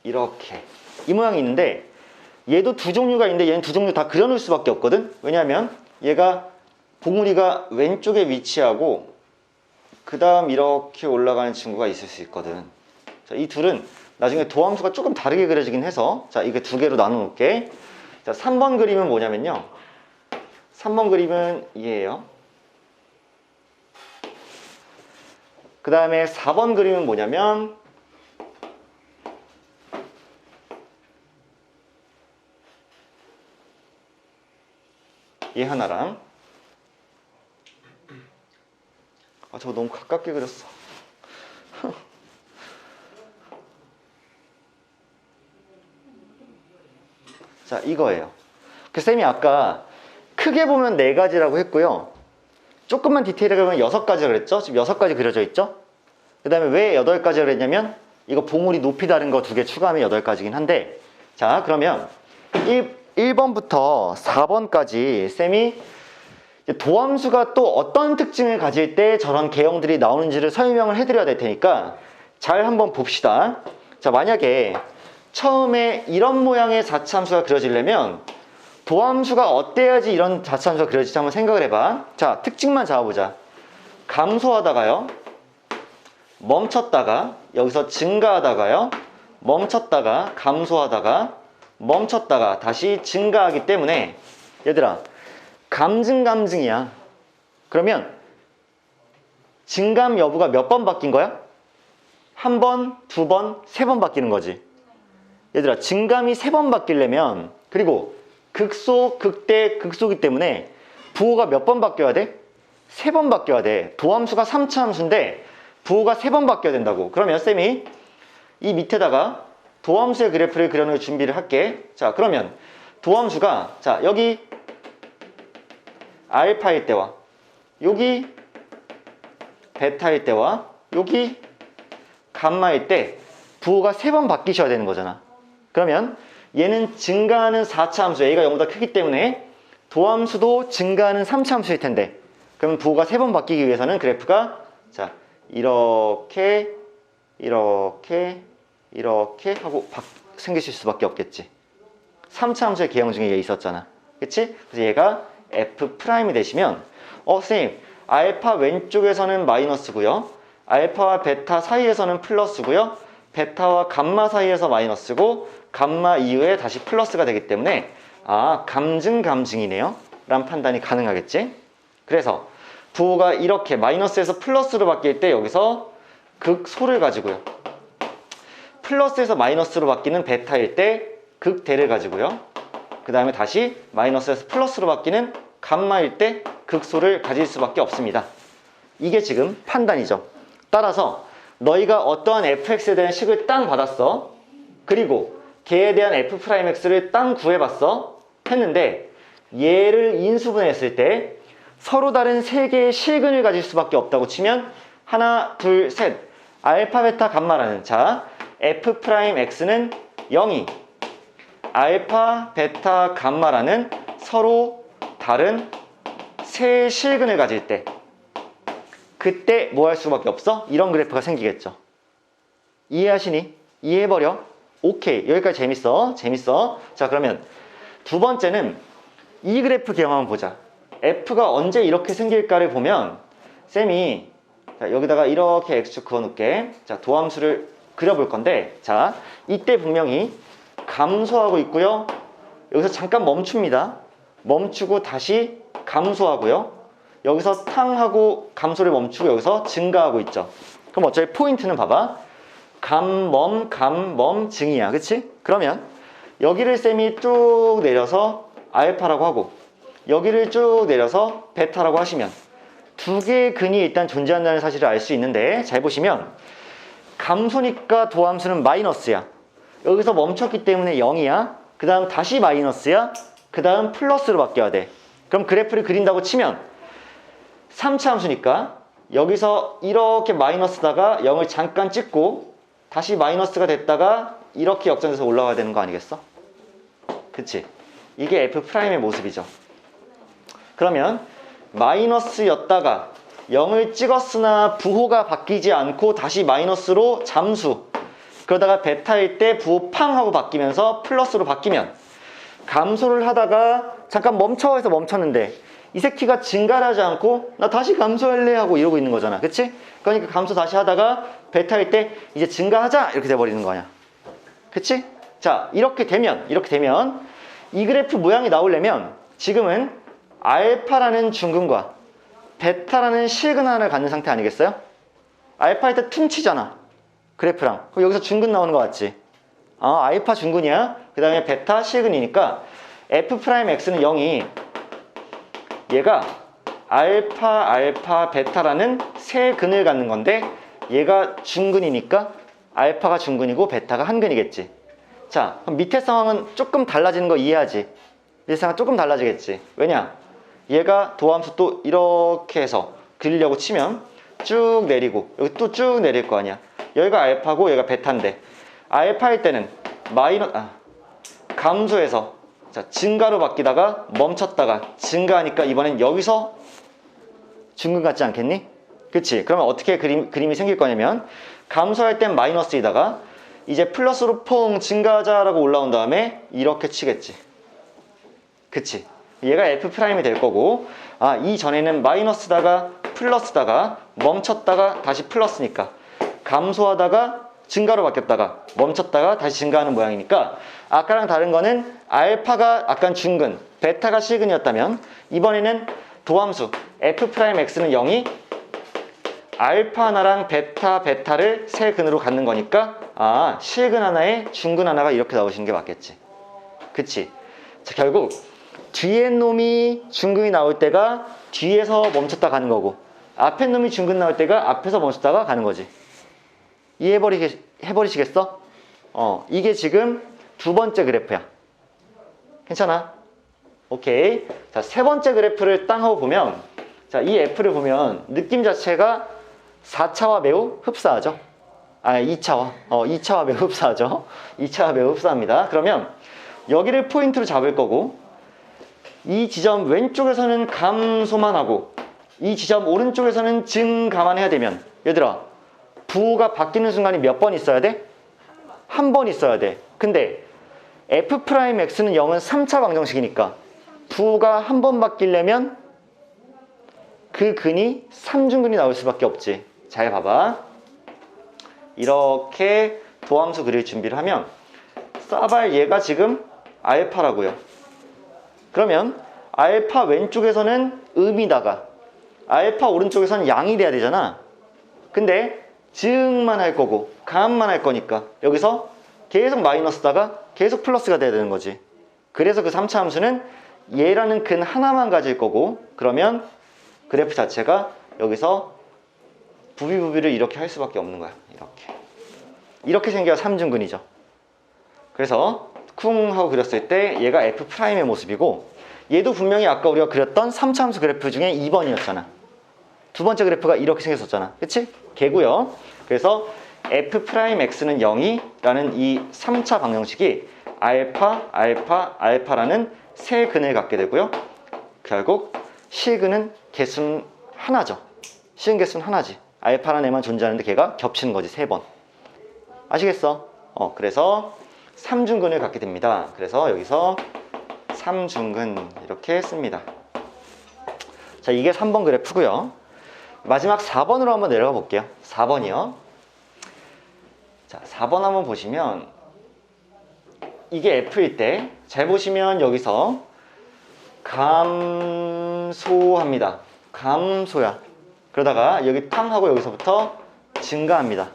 이렇게 이 모양이 있는데, 얘도 2종류가 있는데 얘는 2종류 다 그려놓을 수밖에 없거든. 왜냐하면 얘가 봉우리가 왼쪽에 위치하고 그 다음 이렇게 올라가는 친구가 있을 수 있거든. 자, 이 둘은 나중에 도함수가 조금 다르게 그려지긴 해서, 자, 이게 2개로 나눠 놓을게. 자, 3번 그림은 뭐냐면요, 3번 그림은 얘예요. 그 다음에 4번 그림은 뭐냐면 얘 하나랑, 아, 저거 너무 가깝게 그렸어. 자, 이거예요. 그 쌤이 아까 크게 보면 4가지라고 했고요, 조금만 디테일하게 보면 6가지라고 그랬죠. 지금 6가지 그려져 있죠. 그 다음에 왜 8가지라고 그랬냐면, 이거 봉우리 높이 다른 거 2개 추가하면 8가지긴 한데, 자, 그러면 1번부터 4번까지 쌤이 도함수가 또 어떤 특징을 가질 때 저런 개형들이 나오는지를 설명을 해드려야 될 테니까 잘 한번 봅시다. 자, 만약에 처음에 이런 모양의 자차함수가 그려지려면 도함수가 어때야지 이런 자차함수가 그려질지 한번 생각을 해봐. 자, 특징만 잡아보자. 감소하다가요, 멈췄다가, 여기서 증가하다가요, 멈췄다가, 감소하다가, 멈췄다가 다시 증가하기 때문에 얘들아, 감증감증이야. 그러면 증감 여부가 몇 번 바뀐 거야? 1번, 2번, 3번 바뀌는 거지. 얘들아, 증감이 3번 바뀌려면, 그리고 극소, 극대, 극소기 때문에 부호가 몇 번 바뀌어야 돼? 3번 바뀌어야 돼. 도함수가 3차 함수인데 부호가 3번 바뀌어야 된다고. 그러면 쌤이 이 밑에다가 도함수의 그래프를 그려놓을 준비를 할게. 자, 그러면 도함수가, 자, 여기 알파일 때와 여기 베타일 때와 여기 감마일 때 부호가 3번 바뀌셔야 되는 거잖아. 그러면 얘는 증가하는 4차 함수, A가 0보다 크기 때문에 도함수도 증가하는 3차 함수일 텐데, 그러면 부호가 3번 바뀌기 위해서는 그래프가, 자, 이렇게 이렇게 이렇게 하고 생기실 수밖에 없겠지. 3차 함수의 개형 중에 얘 있었잖아. 그치? 그래서 얘가 F'이 되시면, 선생님, 알파 왼쪽에서는 마이너스고요, 알파와 베타 사이에서는 플러스고요, 베타와 감마 사이에서 마이너스고, 감마 이후에 다시 플러스가 되기 때문에, 아, 감증감증이네요 라는 판단이 가능하겠지. 그래서 부호가 이렇게 마이너스에서 플러스로 바뀔 때 여기서 극소를 가지고요, 플러스에서 마이너스로 바뀌는 베타일 때 극대를 가지고요, 그 다음에 다시 마이너스에서 플러스로 바뀌는 감마일 때 극소를 가질 수밖에 없습니다. 이게 지금 판단이죠. 따라서 너희가 어떠한 fx에 대한 식을 땅 받았어. 그리고 걔에 대한 f'x를 땅 구해봤어. 했는데 얘를 인수분해했을 때 서로 다른 3개의 실근을 가질 수밖에 없다고 치면, 하나, 둘, 셋, 알파, 베타, 감마라는, 자, f'x는 0이 알파, 베타, 감마라는 서로 다른 세 실근을 가질 때, 그때 뭐 할 수밖에 없어? 이런 그래프가 생기겠죠. 이해하시니? 이해해버려. 오케이. 여기까지 재밌어. 재밌어. 자, 그러면 두 번째는 이 그래프 기억 한번 보자. F가 언제 이렇게 생길까를 보면 쌤이 자, 여기다가 이렇게 X축 그어놓을게. 자, 도함수를 그려볼 건데 자, 이때 분명히 감소하고 있고요. 여기서 잠깐 멈춥니다. 멈추고 다시 감소하고요. 여기서 탕하고 감소를 멈추고 여기서 증가하고 있죠. 그럼 어차피 포인트는 봐봐. 감멈 증이야. 그치? 그러면 여기를 쌤이 쭉 내려서 알파라고 하고 여기를 쭉 내려서 베타라고 하시면 두 개의 근이 일단 존재한다는 사실을 알 수 있는데 잘 보시면 감소니까 도함수는 마이너스야. 여기서 멈췄기 때문에 0이야. 그 다음 다시 마이너스야. 그 다음 플러스로 바뀌어야 돼. 그럼 그래프를 그린다고 치면 3차 함수니까 여기서 이렇게 마이너스다가 0을 잠깐 찍고 다시 마이너스가 됐다가 이렇게 역전돼서 올라가야 되는 거 아니겠어? 그치? 이게 F'의 모습이죠. 그러면 마이너스였다가 0을 찍었으나 부호가 바뀌지 않고 다시 마이너스로 잠수 그러다가 베타일 때 부호 팡 하고 바뀌면서 플러스로 바뀌면 감소를 하다가 잠깐 멈춰서 멈췄는데 이 새끼가 증가를 하지 않고 나 다시 감소할래 하고 이러고 있는 거잖아. 그치? 그러니까 감소 다시 하다가 베타일 때 이제 증가하자 이렇게 돼버리는 거야. 그치? 자, 이렇게 되면 이 그래프 모양이 나오려면 지금은 알파라는 중근과 베타라는 실근 하나를 갖는 상태 아니겠어요? 알파일 때 퉁치잖아. 그래프랑. 그럼 여기서 중근 나오는 거 같지? 알파 중근이야. 그 다음에 베타 실근이니까 F'X는 0이 얘가 알파, 베타라는 세 근을 갖는 건데 얘가 중근이니까 알파가 중근이고 베타가 한근이겠지. 자, 그럼 밑에 상황은 조금 달라지는 거 이해하지? 밑에 상황 조금 달라지겠지. 왜냐? 얘가 도함수 또 이렇게 해서 그리려고 치면 쭉 내리고 여기 또 쭉 내릴 거 아니야. 여기가 알파고 여기가 베타인데 알파일 때는 감소해서 자, 증가로 바뀌다가 멈췄다가 증가하니까 이번엔 여기서 중근 같지 않겠니? 그치? 그러면 어떻게 그림이 생길 거냐면 감소할 땐 마이너스이다가 이제 플러스로 퐁 증가하자라고 올라온 다음에 이렇게 치겠지. 그치? 얘가 F'이 될 거고 이전에는 마이너스다가 플러스다가 멈췄다가 다시 플러스니까 감소하다가 증가로 바뀌었다가 멈췄다가 다시 증가하는 모양이니까 아까랑 다른 거는 알파가 약간 중근, 베타가 실근이었다면 이번에는 도함수 F'X는 0이 알파 하나랑 베타를 세 근으로 갖는 거니까 실근 하나에 중근 하나가 이렇게 나오시는 게 맞겠지. 그치? 자, 결국 뒤에 놈이 중근이 나올 때가 뒤에서 멈췄다 가는 거고 앞에 놈이 중근 나올 때가 앞에서 멈췄다가 가는 거지. 해버리시겠어? 이게 지금 두 번째 그래프야. 괜찮아? 오케이. 자, 세 번째 그래프를 땅 하고 보면 자, 이 F를 보면 느낌 자체가 4차와 매우 흡사하죠. 2차와 매우 흡사하죠. 2차와 매우 흡사합니다. 그러면 여기를 포인트로 잡을 거고 이 지점 왼쪽에서는 감소만 하고 이 지점 오른쪽에서는 증가만 해야 되면 얘들아 부호가 바뀌는 순간이 몇 번 있어야 돼? 한 번 있어야 돼. 근데 F'X는 0은 3차 방정식이니까 부호가 한 번 바뀌려면 그 근이 3중근이 나올 수밖에 없지. 잘 봐봐. 이렇게 도함수 그릴 준비를 하면 싸발 얘가 지금 알파라고요. 그러면 알파 왼쪽에서는 음이다가 알파 오른쪽에서는 양이 돼야 되잖아. 근데 증만 할 거고 감만 할 거니까 여기서 계속 마이너스다가 계속 플러스가 돼야 되는 거지. 그래서 그 3차 함수는 얘라는 근 하나만 가질 거고 그러면 그래프 자체가 여기서 부비부비를 이렇게 할 수밖에 없는 거야. 이렇게 생겨야 3중근이죠. 그래서 쿵 하고 그렸을 때 얘가 F'의 모습이고 얘도 분명히 아까 우리가 그렸던 3차 함수 그래프 중에 2번이었잖아. 두 번째 그래프가 이렇게 생겼었잖아. 그치? 걔고요. 그래서 F'X는 0이라는 이 3차 방정식이 알파라는 세 근을 갖게 되고요. 결국 실근은 개수는 하나죠. 시은 개수는 하나지. 알파라는 애만 존재하는데 걔가 겹치는 거지, 3번. 아시겠어? 그래서 삼중근을 갖게 됩니다. 그래서 여기서 삼중근 이렇게 씁니다. 자, 이게 3번 그래프고요. 마지막 4번으로 한번 내려가 볼게요. 4번이요. 자, 4번 한번 보시면 이게 F일 때 잘 보시면 여기서 감소합니다. 감소야. 그러다가 여기 탕하고 여기서부터 증가합니다.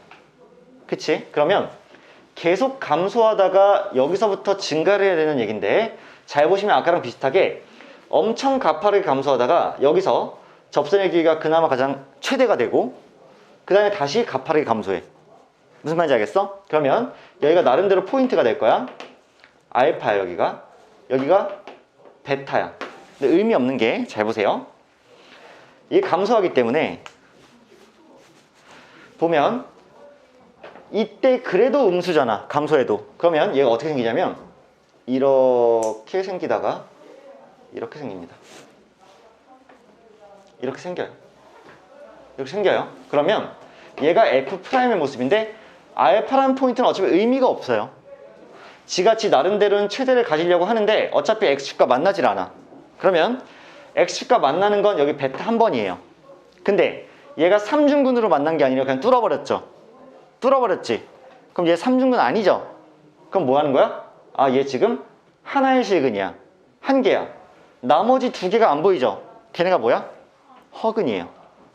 그치? 그러면 계속 감소하다가 여기서부터 증가를 해야 되는 얘긴데, 잘 보시면 아까랑 비슷하게 엄청 가파르게 감소하다가 여기서 접선의 길이가 그나마 가장 최대가 되고 그 다음에 다시 가파르게 감소해. 무슨 말인지 알겠어? 그러면 여기가 나름대로 포인트가 될 거야. 알파야. 여기가 베타야. 근데 의미 없는 게, 잘 보세요. 이게 감소하기 때문에 보면 이때 그래도 음수잖아, 감소해도. 그러면 얘가 어떻게 생기냐면 이렇게 생기다가 이렇게 생깁니다. 이렇게 생겨요. 이렇게 생겨요. 그러면 얘가 F'의 모습인데 알파라는 포인트는 어차피 의미가 없어요. 지같이 나름대로는 최대를 가지려고 하는데 어차피 X축과 만나질 않아. 그러면 X축과 만나는 건 여기 베타 한 번이에요. 근데 얘가 삼중근으로 만난 게 아니라 그냥 뚫어버렸죠. 뚫어버렸지. 그럼 얘 삼중근 아니죠? 그럼 뭐 하는 거야? 아, 얘 지금 하나의 실근이야. 한 개야. 나머지 두 개가 안 보이죠? 걔네가 뭐야? 허근이에요.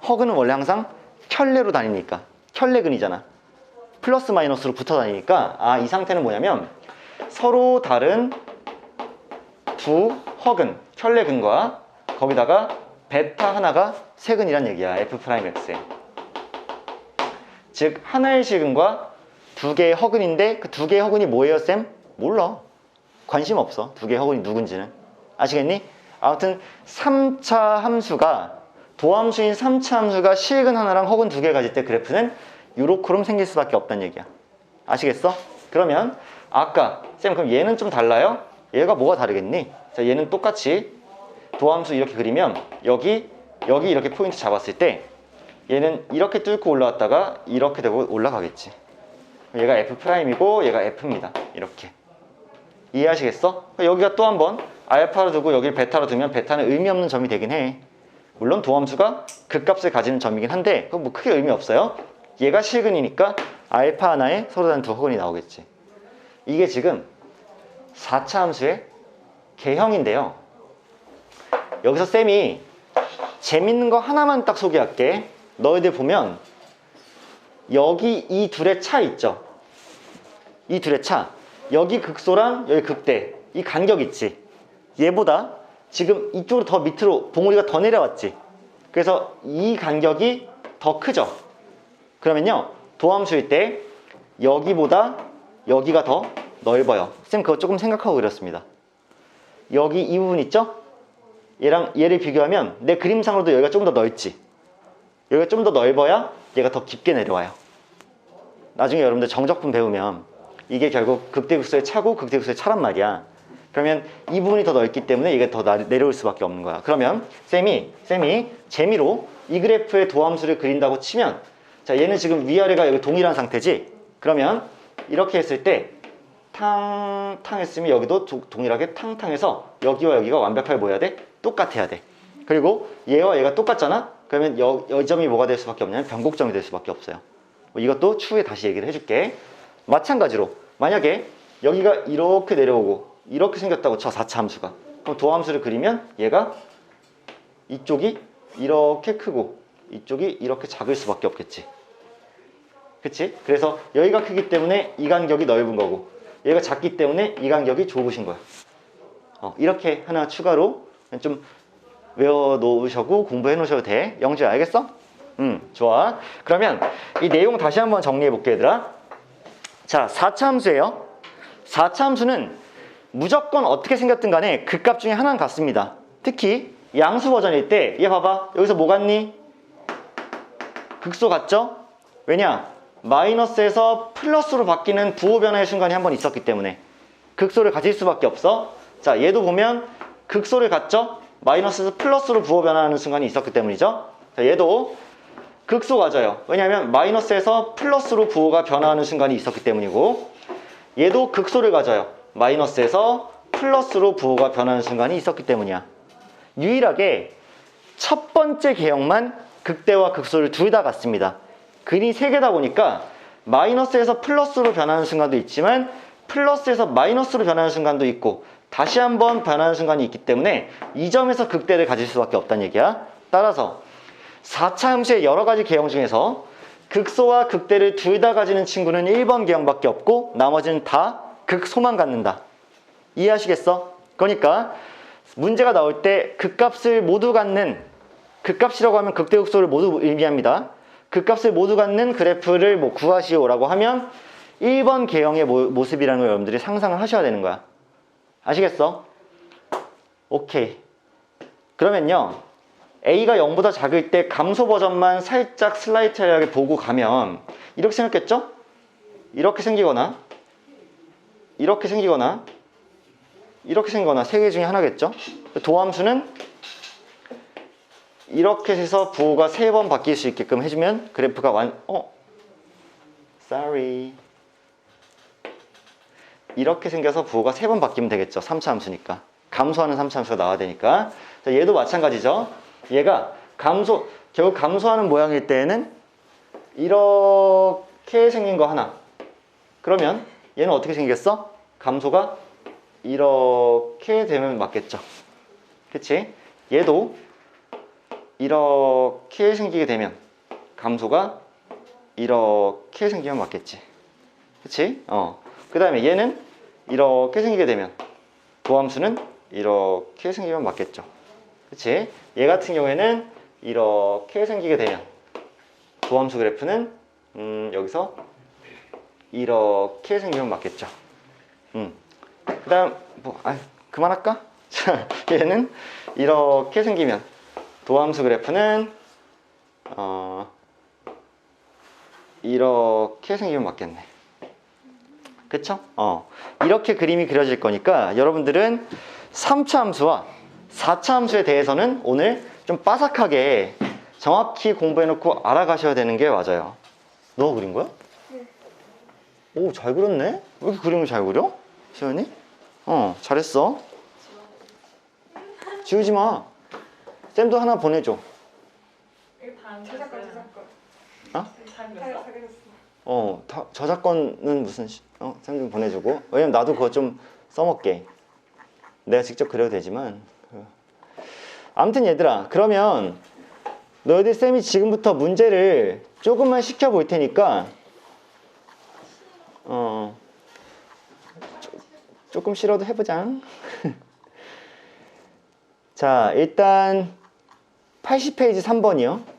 허근은 원래 항상 켤레로 다니니까. 켤레근이잖아. 플러스 마이너스로 붙어 다니니까, 아, 이 상태는 뭐냐면 서로 다른 두 허근, 켤레근과 거기다가 베타 하나가 세근이란 얘기야. F'X에. 즉 하나의 실근과 두 개의 허근인데 그 두 개의 허근이 뭐예요, 쌤? 몰라. 관심 없어. 두 개의 허근이 누군지는. 아시겠니? 아무튼 3차 함수가, 도함수인 3차 함수가 실근 하나랑 허근 두 개 가질 때 그래프는 요렇게럼 생길 수밖에 없다는 얘기야. 아시겠어? 그러면 아까 쌤, 그럼 얘는 좀 달라요? 얘가 뭐가 다르겠니? 자, 얘는 똑같이 도함수 이렇게 그리면 여기 이렇게 포인트 잡았을 때 얘는 이렇게 뚫고 올라왔다가 이렇게 되고 올라가겠지. 얘가 F'이고 얘가 F입니다. 이렇게. 이해하시겠어? 여기가 또 한 번 알파로 두고 여기를 베타로 두면 베타는 의미 없는 점이 되긴 해. 물론 도함수가 극값을 가지는 점이긴 한데 그건 뭐 크게 의미 없어요. 얘가 실근이니까 알파 하나에 서로 다른 두 허근이 나오겠지. 이게 지금 4차 함수의 개형인데요. 여기서 쌤이 재밌는 거 하나만 딱 소개할게. 너희들 보면 여기 이 둘의 차 있죠? 이 둘의 차. 여기 극소랑 여기 극대. 이 간격 있지? 얘보다 지금 이쪽으로 더 밑으로 봉우리가 더 내려왔지? 그래서 이 간격이 더 크죠? 그러면요, 도함수일 때 여기보다 여기가 더 넓어요. 쌤 그거 조금 생각하고 그렸습니다. 여기 이 부분 있죠? 얘를 비교하면 내 그림상으로도 여기가 좀 더 넓지? 여기가 좀 더 넓어야 얘가 더 깊게 내려와요. 나중에 여러분들 정적분 배우면 이게 결국 극대극소의 차고 극대극소의 차란 말이야. 그러면 이 부분이 더 넓기 때문에 이게 더 내려올 수밖에 없는 거야. 그러면 sem이 재미로 이 그래프의 도함수를 그린다고 치면, 자, 얘는 지금 위아래가 여기 동일한 상태지? 그러면 이렇게 했을 때 탕탕 했으면 여기도 동일하게 탕탕해서 여기와 여기가 완벽하게 뭐 해야 돼? 똑같아야 돼. 그리고 얘와 얘가 똑같잖아? 그러면 이 점이 뭐가 될 수밖에 없냐면 변곡점이 될 수밖에 없어요. 이것도 추후에 다시 얘기를 해줄게. 마찬가지로 만약에 여기가 이렇게 내려오고 이렇게 생겼다고 쳐, 4차 함수가. 그럼 도함수를 그리면 얘가 이쪽이 이렇게 크고 이쪽이 이렇게 작을 수밖에 없겠지. 그치? 그래서 여기가 크기 때문에 이 간격이 넓은 거고 얘가 작기 때문에 이 간격이 좁으신 거야. 이렇게 하나 추가로 좀 외워놓으셔고 공부해 놓으셔도 돼. 영주야, 알겠어? 좋아. 그러면 이 내용 다시 한번 정리해 볼게, 얘들아. 자, 4차 함수예요. 4차 함수는 무조건 어떻게 생겼든 간에 극값 중에 하나는 같습니다. 특히 양수 버전일 때 얘 봐봐. 여기서 뭐 같니? 극소 같죠? 왜냐? 마이너스에서 플러스로 바뀌는 부호 변화의 순간이 한 번 있었기 때문에 극소를 가질 수밖에 없어. 자, 얘도 보면 극소를 갖죠? 마이너스에서 플러스로 부호 변화하는 순간이 있었기 때문이죠. 자, 얘도 극소 가져요. 왜냐하면 마이너스에서 플러스로 부호가 변화하는 순간이 있었기 때문이고, 얘도 극소를 가져요. 마이너스에서 플러스로 부호가 변하는 순간이 있었기 때문이야. 유일하게 첫 번째 개형만 극대와 극소를 둘 다 갖습니다. 근이 3개다 보니까 마이너스에서 플러스로 변하는 순간도 있지만 플러스에서 마이너스로 변하는 순간도 있고 다시 한번 변하는 순간이 있기 때문에 이 점에서 극대를 가질 수밖에 없다는 얘기야. 따라서 4차 함수의 여러 가지 개형 중에서 극소와 극대를 둘 다 가지는 친구는 1번 개형밖에 없고 나머지는 다 극소만 갖는다. 이해하시겠어? 그러니까 문제가 나올 때 극값을 모두 갖는, 극값이라고 하면 극대극소를 모두 의미합니다. 극값을 모두 갖는 그래프를 구하시오라고 하면 1번 개형의 모습이라는 걸 여러분들이 상상을 하셔야 되는 거야. 아시겠어? 오케이. 그러면요, A가 0보다 작을 때 감소 버전만 살짝 슬라이트하게 보고 가면 이렇게 생겼겠죠? 이렇게 생기거나 이렇게 생기거나 이렇게 생기거나 3개 중에 하나겠죠? 도함수는 이렇게 해서 부호가 3번 바뀔 수 있게끔 해주면 그래프가 sorry. 이렇게 생겨서 부호가 3번 바뀌면 되겠죠. 3차 함수니까. 감소하는 3차 함수가 나와야 되니까. 자, 얘도 마찬가지죠. 얘가 결국 감소하는 모양일 때에는 이렇게 생긴 거 하나. 그러면 얘는 어떻게 생겼어? 감소가 이렇게 되면 맞겠죠. 그치? 얘도 이렇게 생기게 되면 감소가 이렇게 생기면 맞겠지. 그치? 그 다음에 얘는 이렇게 생기게 되면 도함수는 이렇게 생기면 맞겠죠. 그치? 얘 같은 경우에는 이렇게 생기게 되면 도함수 그래프는 여기서 이렇게 생기면 맞겠죠. 그 다음 그만할까? 자, 얘는 이렇게 생기면 도함수 그래프는 이렇게 생기면 맞겠네. 그쵸? 이렇게 그림이 그려질 거니까 여러분들은 3차 함수와 4차 함수에 대해서는 오늘 좀 빠삭하게 정확히 공부해놓고 알아가셔야 되는 게 맞아요. 너 그린 거야? 네. 오, 잘 그렸네? 왜 이렇게 그림을 잘 그려? 시연이? 잘했어. 지우지 마. 쌤도 하나 보내줘. 저작권. 저작권은 무슨 쌤 좀 보내주고. 왜냐면 나도 그거 좀 써먹게. 내가 직접 그려도 되지만. 아무튼 얘들아, 그러면 너희들 쌤이 지금부터 문제를 조금만 시켜볼 테니까 조금 싫어도 해보자. 자, 일단 80페이지 3번이요.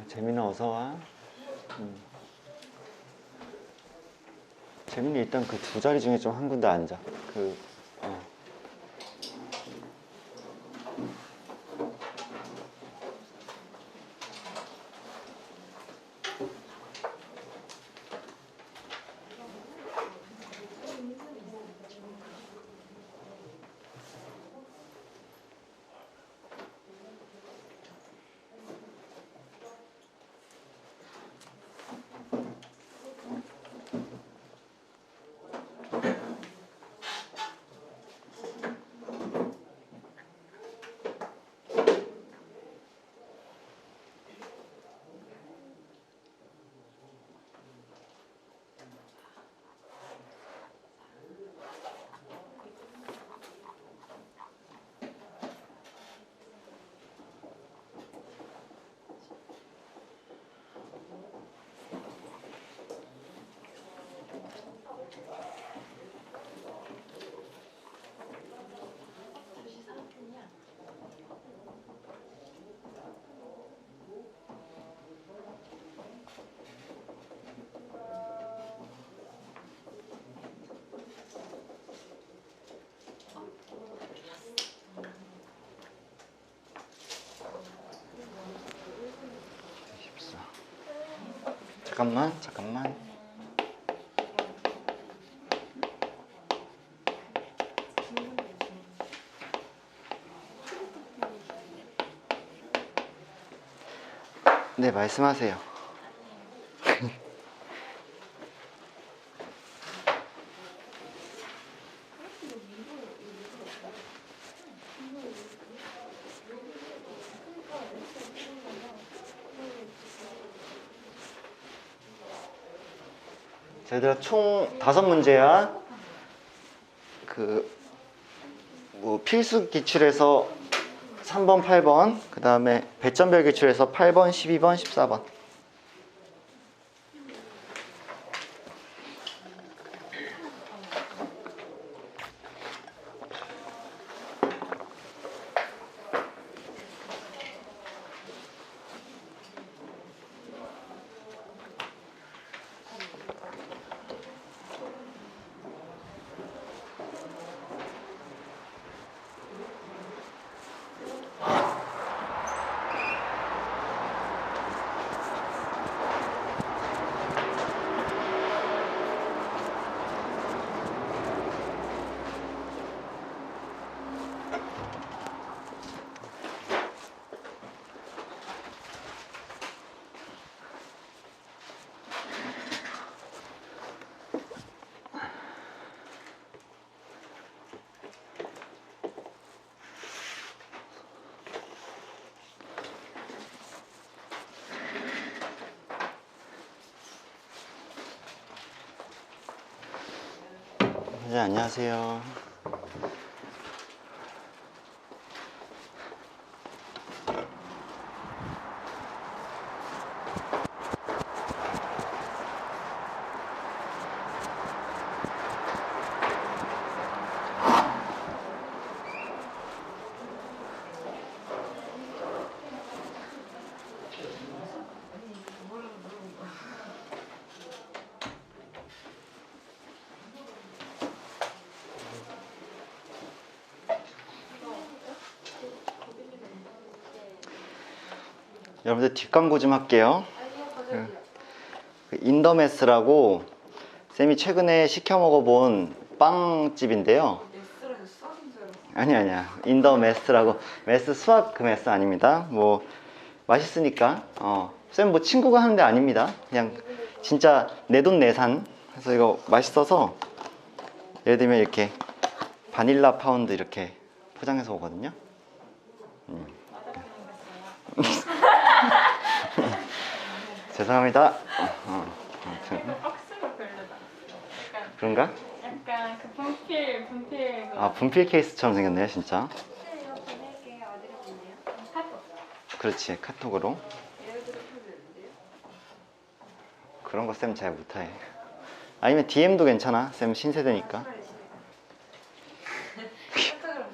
재민아 어서와. 재민이 일단 그 두 자리 중에 좀 한 군데 앉아. 잠깐만. 네, 말씀하세요. 자, 얘들아, 총 5문제야. 뭐 필수 기출에서 3번, 8번, 그 다음에 배점별 기출에서 8번, 12번, 14번. 네, 안녕하세요. 여러분들 뒷광고 좀 할게요. 인더메스라고 쌤이 최근에 시켜 먹어본 빵집인데요. 아니야. 인더메스라고. 메스 수학 그 메스 아닙니다. 뭐 맛있으니까. 쌤 뭐 친구가 하는 데 아닙니다. 그냥 진짜 내돈내산. 그래서 이거 맛있어서 예를 들면 이렇게 바닐라 파운드 이렇게 포장해서 오거든요. 죄송합니다. 박스가 별로다. 약간 그런가? 그 분필 그 분필 케이스처럼 생겼네요, 진짜. 네, 이거 보낼게요. 어디로 보내요? 카톡. 그렇지, 카톡으로. 에어드롭 하면 안 돼요? 그런 거 쌤 잘 못해. 아니면 DM도 괜찮아. 쌤 신세대니까. 카톡으로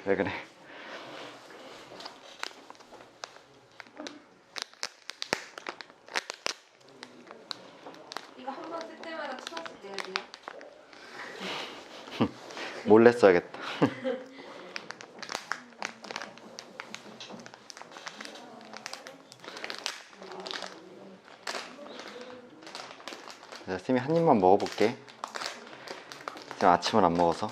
그래. 이거 한 번 쓸 때마다 1,000원씩 내야 돼요? 몰래 써야겠다. 자, 쌤이 한 입만 먹어볼게. 쌤 아침을 안 먹어서.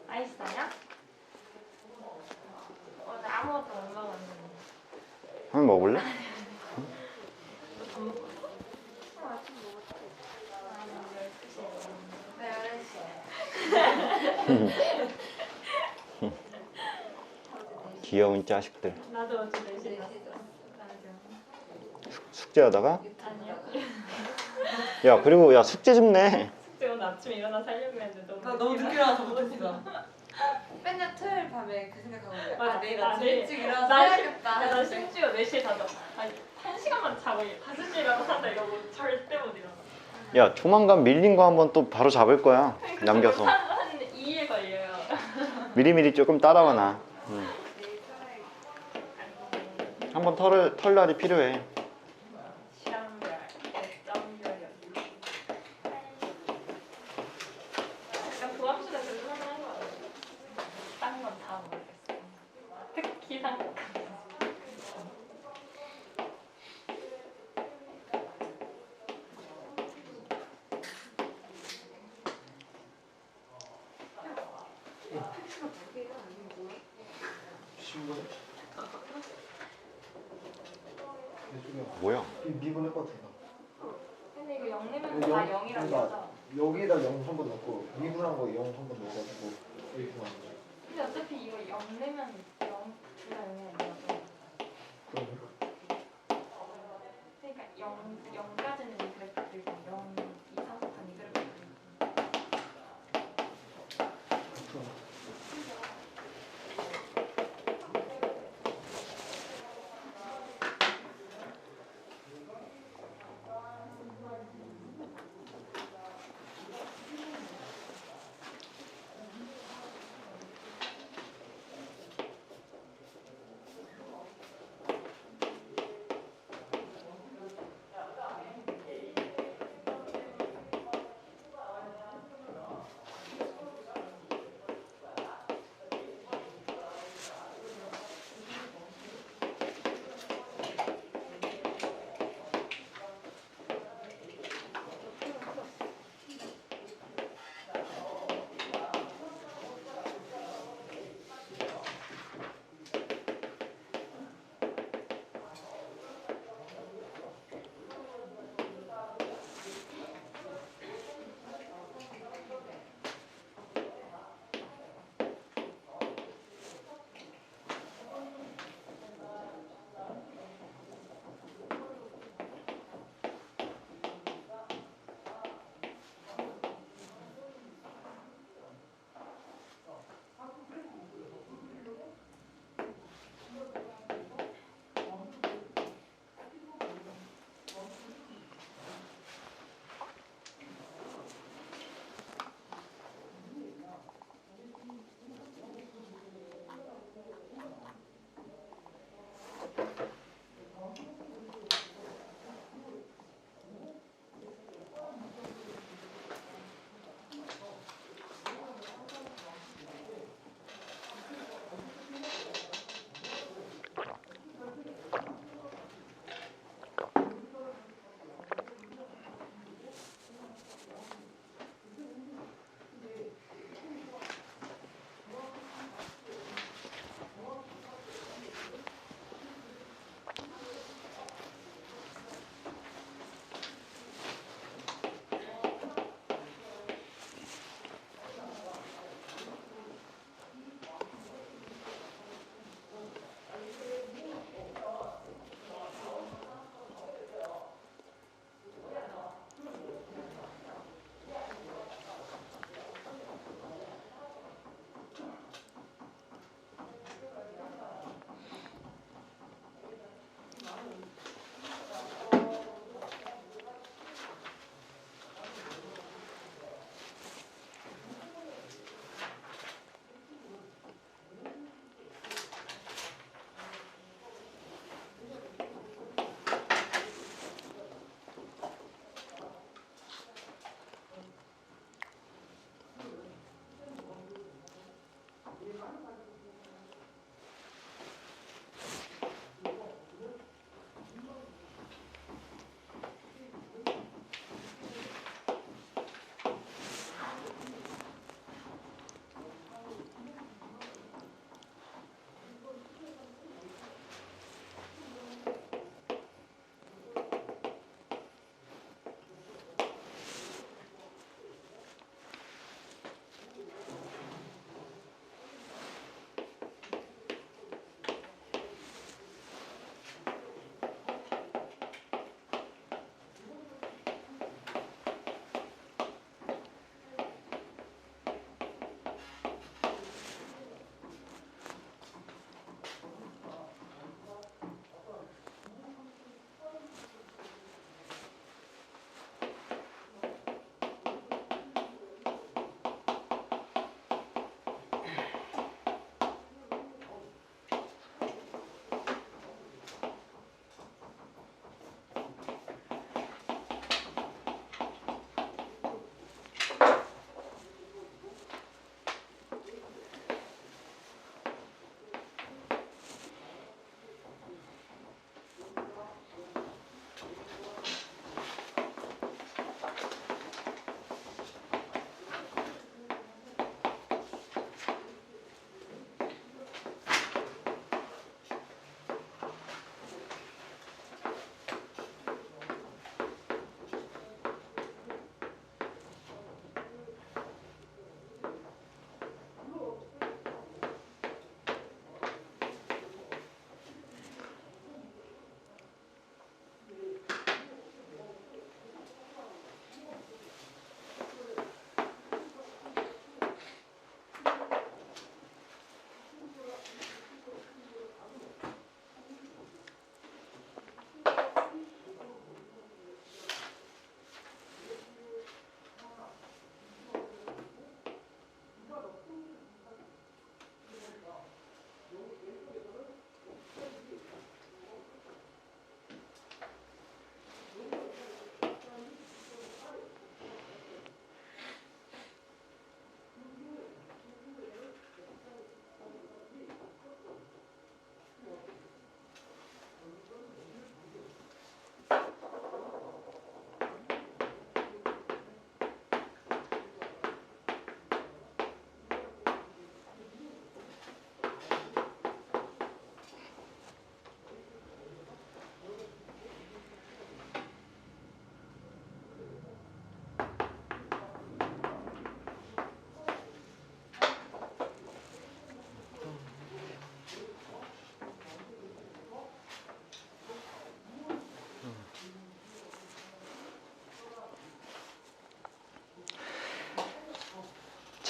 맛있어요? 오늘 아무것도 못 먹었는데. 한번 먹어볼래? 나 11시에. 귀여운 자식들. 나도 어제 4시에 났어. 4시에 맞아. 숙제하다가? 아니요. 야, 그리고 야, 숙제 좀 내. 숙제 오늘 아침에 일어나 살려고 했는데 나 너무 늦게 일어나서 못했어. 맨날 토요일 밤에 그 생각하고 있어요. 맞아. 내일 나 아침 내일- 일찍 일어나서 나 해야겠다. 나 심지어 4시에 자자. 아니 1시간만 자고 5시에 일어나서 산다 이러고 절대 못 일어나. 야, 조만간 밀린 거 한번 또 바로 잡을 거야. 남겨서. 한 2일 걸려요. 미리미리 조금 따라와 놔. 내일 살아야겠다. 한번 털 날이 필요해. 시간별, 점별이 약간 부합수가 그래도 할만한 거 같아요. 딴 건 다 모르겠어요. 특히 삼각형. 쉬운 거죠? 뭐야? 미분할 것 같은데. 근데 이거 0 내면 다 0이라고 하죠? 여기에다 0 한번 넣고 미분한 거 0 한번 넣어가지고 이렇게 하는 거죠. 근데 어차피 이거 0 내면 0, 둘다 0이 아니라서. 그러니까 그러니까 0까지는 이 그래프 그리고 0, 2, 3, 4, 이 그래프.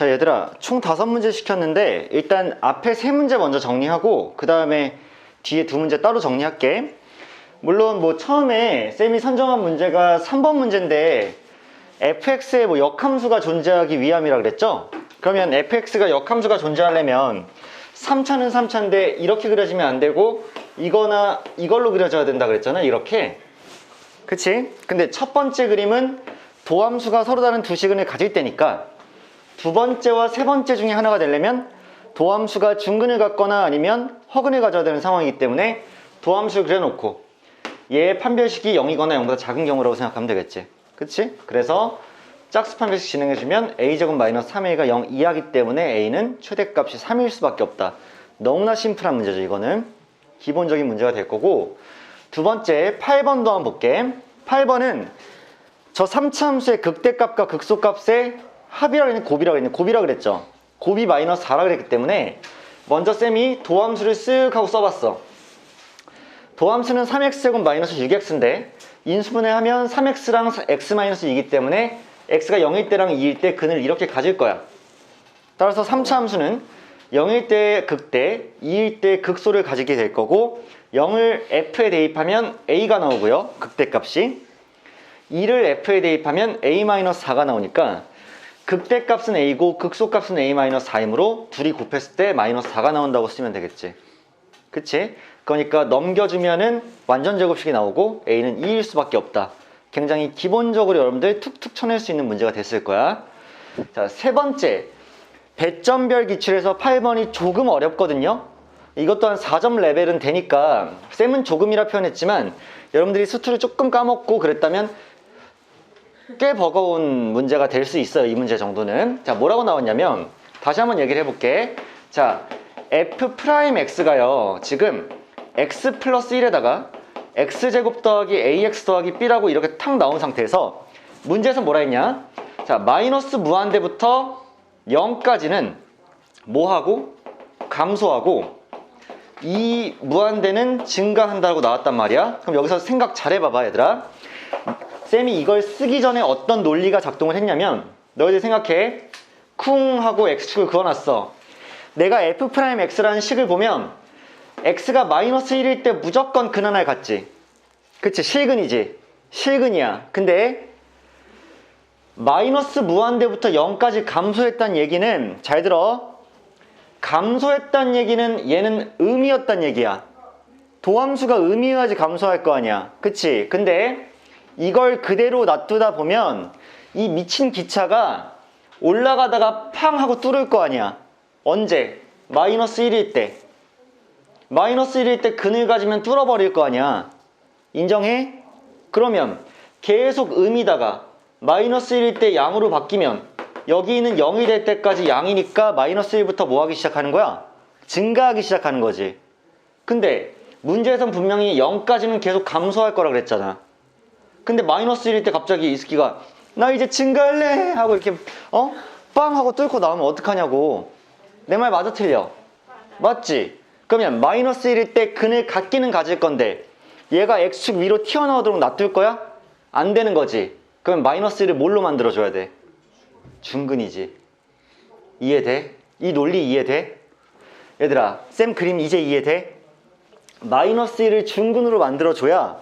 자 얘들아 총 5문제 시켰는데 일단 앞에 3문제 먼저 정리하고 그 다음에 뒤에 2문제 따로 정리할게. 물론 뭐 처음에 쌤이 선정한 문제가 3번 문제인데 fx에 뭐 역함수가 존재하기 위함이라 그랬죠? 그러면 fx가 역함수가 존재하려면 3차는 3차인데 이렇게 그려지면 안 되고 이거나 이걸로 그려져야 된다 그랬잖아. 이렇게. 그치? 근데 첫 번째 그림은 도함수가 서로 다른 두 시근을 가질 때니까 두 번째와 세 번째 중에 하나가 되려면 도함수가 중근을 갖거나 아니면 허근을 가져야 되는 상황이기 때문에 도함수를 그려놓고 얘의 판별식이 0이거나 0보다 작은 경우라고 생각하면 되겠지. 그치? 그래서 짝수 판별식 진행해주면 a제곱 마이너스 3a가 0 이하기 때문에 a는 최대값이 3일 수밖에 없다. 너무나 심플한 문제죠. 이거는 기본적인 문제가 될 거고, 두 번째 8번도 한번 볼게. 8번은 저 3차 함수의 극대값과 극소값의 합이라고 했는데 곱이라고 했는데 곱이라고 그랬죠. 곱이 마이너스 4라고 그랬기 때문에 먼저 쌤이 도함수를 쓱 하고 써봤어. 도함수는 3x제곱 마이너스 6x인데 인수분해하면 3x랑 x-2이기 때문에 x가 0일 때랑 2일 때 근을 이렇게 가질 거야. 따라서 3차 함수는 0일 때 극대, 2일 때 극소를 가지게 될 거고 0을 f에 대입하면 a가 나오고요. 극대값이 2를 f에 대입하면 a-4가 나오니까 극대값은 a고 극소값은 a-4이므로 둘이 곱했을 때 마이너스 4가 나온다고 쓰면 되겠지. 그치? 그러니까 넘겨주면은 완전 제곱식이 나오고 a는 2일 수밖에 없다. 굉장히 기본적으로 여러분들 툭툭 쳐낼 수 있는 문제가 됐을 거야. 자, 세 번째 배점별 기출에서 8번이 조금 어렵거든요. 이것도 한 4점 레벨은 되니까 쌤은 조금이라 표현했지만 여러분들이 수투를 조금 까먹고 그랬다면 꽤 버거운 문제가 될 수 있어요. 이 문제 정도는. 자, 뭐라고 나왔냐면 다시 한번 얘기를 해볼게. 자, f'x가요 지금 x 플러스 1에다가 x제곱 더하기 ax 더하기 b라고 이렇게 탁 나온 상태에서 문제에서 뭐라 했냐. 자, 마이너스 무한대부터 0까지는 뭐하고 감소하고 이 무한대는 증가한다고 나왔단 말이야. 그럼 여기서 생각 잘 해봐봐 얘들아. 쌤이 이걸 쓰기 전에 어떤 논리가 작동을 했냐면 너희들 생각해. 쿵 하고 x축을 그어놨어. 내가 f'x라는 식을 보면 x가 마이너스 1일 때 무조건 근 하나를 갖지. 그치? 실근이지. 실근이야. 근데 마이너스 무한대부터 0까지 감소했다는 얘기는 잘 들어. 감소했다는 얘기는 얘는 음이었단 얘기야. 도함수가 음이어야지 감소할 거 아니야. 그치? 근데 이걸 그대로 놔두다 보면 이 미친 기차가 올라가다가 팡 하고 뚫을 거 아니야. 언제? 마이너스 1일 때. 마이너스 1일 때 근을 가지면 뚫어버릴 거 아니야. 인정해? 그러면 계속 음이다가 마이너스 1일 때 양으로 바뀌면 여기 있는 0이 될 때까지 양이니까 마이너스 1부터 뭐 하기 시작하는 거야? 증가하기 시작하는 거지. 근데 문제에선 분명히 0까지는 계속 감소할 거라 그랬잖아. 근데 마이너스 1일 때 갑자기 이스키가 나 이제 증가할래 하고 이렇게 빵 하고 뚫고 나오면 어떡하냐고. 내 말 맞아 틀려? 맞지? 그러면 마이너스 1일 때 근을 갖기는 가질 건데 얘가 x축 위로 튀어나오도록 놔둘 거야? 안 되는 거지. 그러면 마이너스 1을 뭘로 만들어줘야 돼? 중근이지. 이해돼? 이 논리 이해돼? 얘들아 쌤 그림 이제 이해돼? 마이너스 1을 중근으로 만들어줘야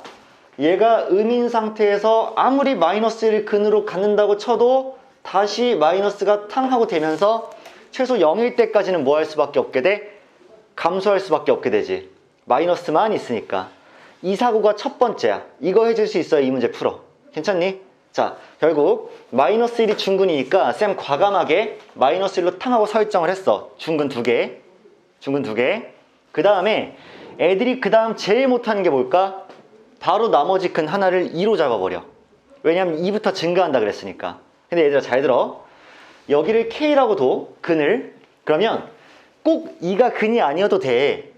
얘가 음인 상태에서 아무리 마이너스 1을 근으로 갖는다고 쳐도 다시 마이너스가 탕 하고 되면서 최소 0일 때까지는 뭐 할 수밖에 없게 돼? 감소할 수밖에 없게 되지. 마이너스만 있으니까. 이 사고가 첫 번째야. 이거 해줄 수 있어야 이 문제 풀어. 괜찮니? 자, 결국 마이너스 1이 중근이니까 쌤 과감하게 마이너스 1로 탕 하고 설정을 했어. 중근 2개. 중근 2개. 그 다음에 애들이 그 다음 제일 못하는 게 뭘까? 바로 나머지 근 하나를 2로 잡아버려. 왜냐면 2부터 증가한다 그랬으니까. 근데 얘들아 잘 들어. 여기를 K라고 둬. 근을. 그러면 꼭 2가 근이 아니어도 돼.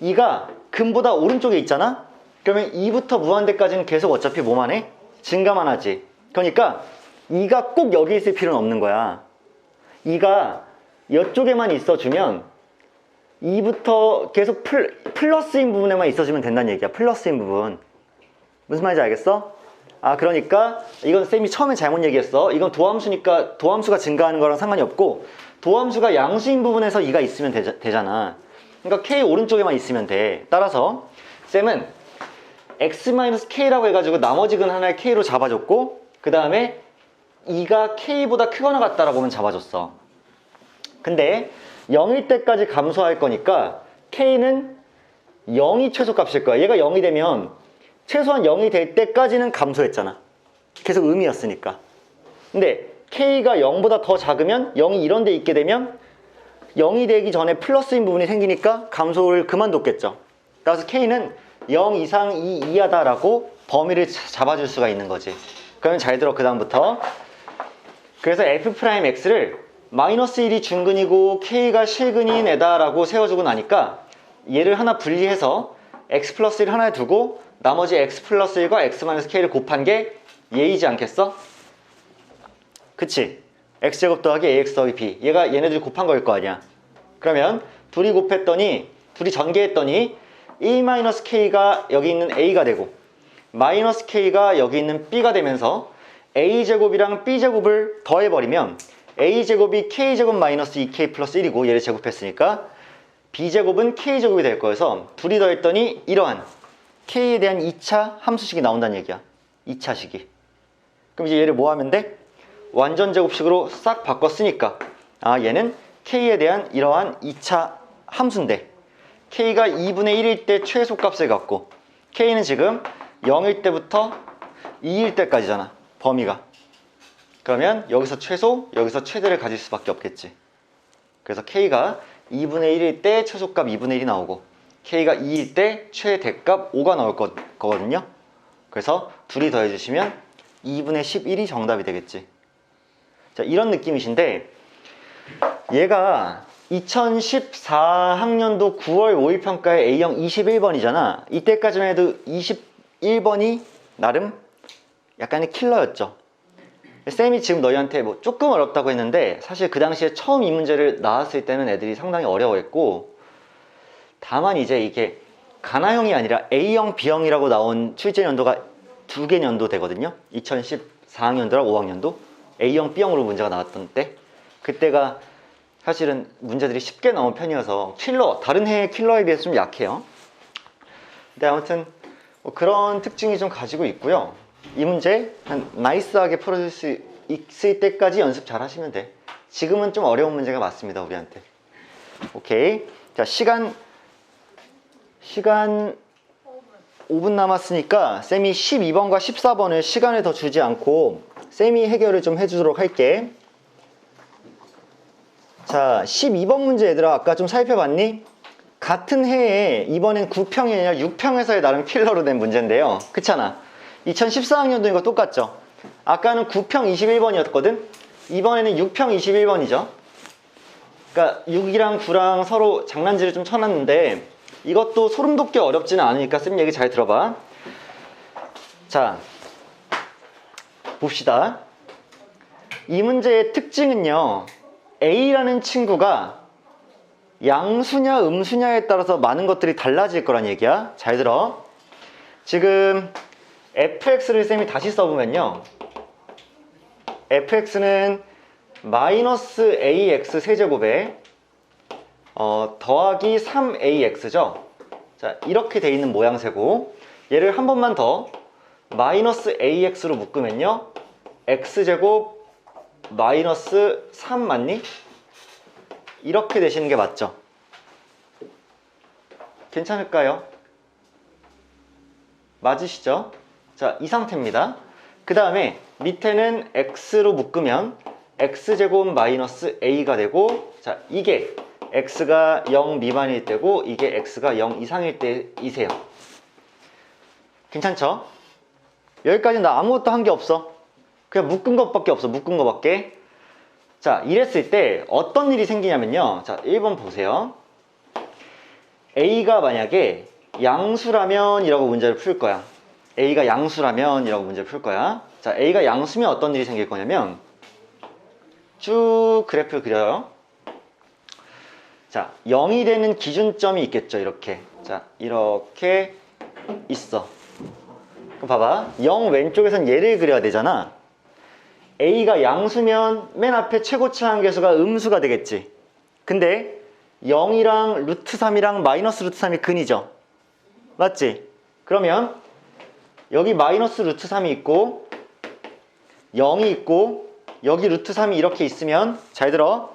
2가 근보다 오른쪽에 있잖아? 그러면 2부터 무한대까지는 계속 어차피 뭐만 해? 증가만 하지. 그러니까 2가 꼭 여기 있을 필요는 없는 거야. 2가 이쪽에만 있어주면 2부터 계속 플러스인 부분에만 있어주면 된다는 얘기야. 플러스인 부분. 무슨 말인지 알겠어? 아, 그러니까 이건 쌤이 처음에 잘못 얘기했어. 이건 도함수니까 도함수가 증가하는 거랑 상관이 없고 도함수가 양수인 부분에서 2가 있으면 되잖아. 그러니까 K 오른쪽에만 있으면 돼. 따라서 쌤은 X-K라고 해가지고 나머지 근 하나를 K로 잡아줬고 그 다음에 2가 K보다 크거나 같다라고 하면 잡아줬어. 근데 0일 때까지 감소할 거니까 K는 0이 최소값일 거야. 얘가 0이 되면 최소한 0이 될 때까지는 감소했잖아. 계속 의미였으니까. 근데 K가 0보다 더 작으면 0이 이런 데 있게 되면 0이 되기 전에 플러스인 부분이 생기니까 감소를 그만뒀겠죠. 따라서 K는 0 이상 2 이하다라고 범위를 잡아줄 수가 있는 거지. 그러면 잘 들어, 그 다음부터. 그래서 F'X를 마이너스 1이 중근이고 K가 실근인 애다라고 세워주고 나니까 얘를 하나 분리해서 X 플러스 1 하나에 두고 나머지 X 플러스 1과 X 마이너스 K를 곱한 게 얘이지 않겠어? 그치? X제곱 더하기 AX 더하기 B, 얘가 얘네들이 곱한 거일 거 아니야. 그러면 둘이 곱했더니, 둘이 전개했더니 1-K가 여기 있는 A가 되고 마이너스 K가 여기 있는 B가 되면서 A제곱이랑 B제곱을 더해버리면 A제곱이 K제곱 마이너스 2K 플러스 1이고 얘를 제곱했으니까 B제곱은 K제곱이 될 거여서 둘이 더했더니 이러한 K에 대한 2차 함수식이 나온다는 얘기야. 2차식이. 그럼 이제 얘를 뭐 하면 돼? 완전 제곱식으로 싹 바꿨으니까 아, 얘는 K에 대한 이러한 2차 함수인데 K가 2분의 1일 때 최소값을 갖고 K는 지금 0일 때부터 2일 때까지잖아, 범위가. 그러면 여기서 최소, 여기서 최대를 가질 수밖에 없겠지. 그래서 K가 2분의 1일 때 최소값 2분의 1이 나오고 K가 2일 때 최대값 5가 나올 거거든요. 그래서 둘이 더해주시면 2분의 11이 정답이 되겠지. 자, 이런 느낌이신데 얘가 2014학년도 9월 5일 평가의 A형 21번이잖아. 이때까지만 해도 21번이 나름 약간의 킬러였죠. 쌤이 지금 너희한테 뭐 조금 어렵다고 했는데 사실 그 당시에 처음 이 문제를 나왔을 때는 애들이 상당히 어려워했고, 다만 이제 이게 가나형이 아니라 A형, B형이라고 나온 출제 연도가 2개 연도 되거든요. 2014학년도랑 5학년도 A형, B형으로 문제가 나왔던 때, 그때가 사실은 문제들이 쉽게 나온 편이어서 다른 해의 킬러에 비해서 좀 약해요. 근데 아무튼 뭐 그런 특징이 좀 가지고 있고요. 이 문제 나이스하게 풀어줄 수 있을 때까지 연습 잘 하시면 돼. 지금은 좀 어려운 문제가 맞습니다, 우리한테. 오케이. 자, 시간 5분 남았으니까 쌤이 12번과 14번을 시간을 더 주지 않고 쌤이 해결을 좀 해주도록 할게. 자, 12번 문제 얘들아, 아까 좀 살펴봤니? 같은 해에 이번엔 9평이 아니라 6평에서의 나름 킬러로 된 문제인데요. 그렇잖아. 2014학년도인 거 똑같죠? 아까는 9평 21번이었거든? 이번에는 6평 21번이죠. 그러니까 6이랑 9랑 서로 장난질을 좀 쳐놨는데 이것도 소름 돋게 어렵지는 않으니까 쌤 얘기 잘 들어봐. 자, 봅시다. 이 문제의 특징은요, A라는 친구가 양수냐 음수냐에 따라서 많은 것들이 달라질 거란 얘기야. 잘 들어. 지금 fx를 쌤이 다시 써보면요, fx는 마이너스 ax 세제곱에 더하기 3ax죠. 자, 이렇게 돼 있는 모양새고, 얘를 한 번만 더 마이너스 ax로 묶으면요, x제곱 마이너스 3 맞니? 이렇게 되시는 게 맞죠? 괜찮을까요? 맞으시죠? 자, 이 상태입니다. 그 다음에 밑에는 x로 묶으면 x제곱 마이너스 a가 되고, 자, 이게 x가 0 미만일 때고 이게 x가 0 이상일 때이세요. 괜찮죠? 여기까지는 나 아무것도 한 게 없어. 그냥 묶은 것밖에 없어. 묶은 것밖에. 자, 이랬을 때 어떤 일이 생기냐면요, 자, 1번 보세요. A가 만약에 양수라면 이라고 문제를 풀 거야. A가 양수라면 이라고 문제를 풀 거야. 자, A가 양수면 어떤 일이 생길 거냐면 쭉 그래프를 그려요. 자, 0이 되는 기준점이 있겠죠. 이렇게. 자, 이렇게 있어. 그럼 봐봐. 0 왼쪽에선 얘를 그려야 되잖아. A가 양수면 맨 앞에 최고치 한계수가 음수가 되겠지. 근데 0이랑 루트 3이랑 마이너스 루트 3이 근이죠. 맞지? 그러면 여기 마이너스 루트 3이 있고 0이 있고 여기 루트 3이 이렇게 있으면 잘 들어.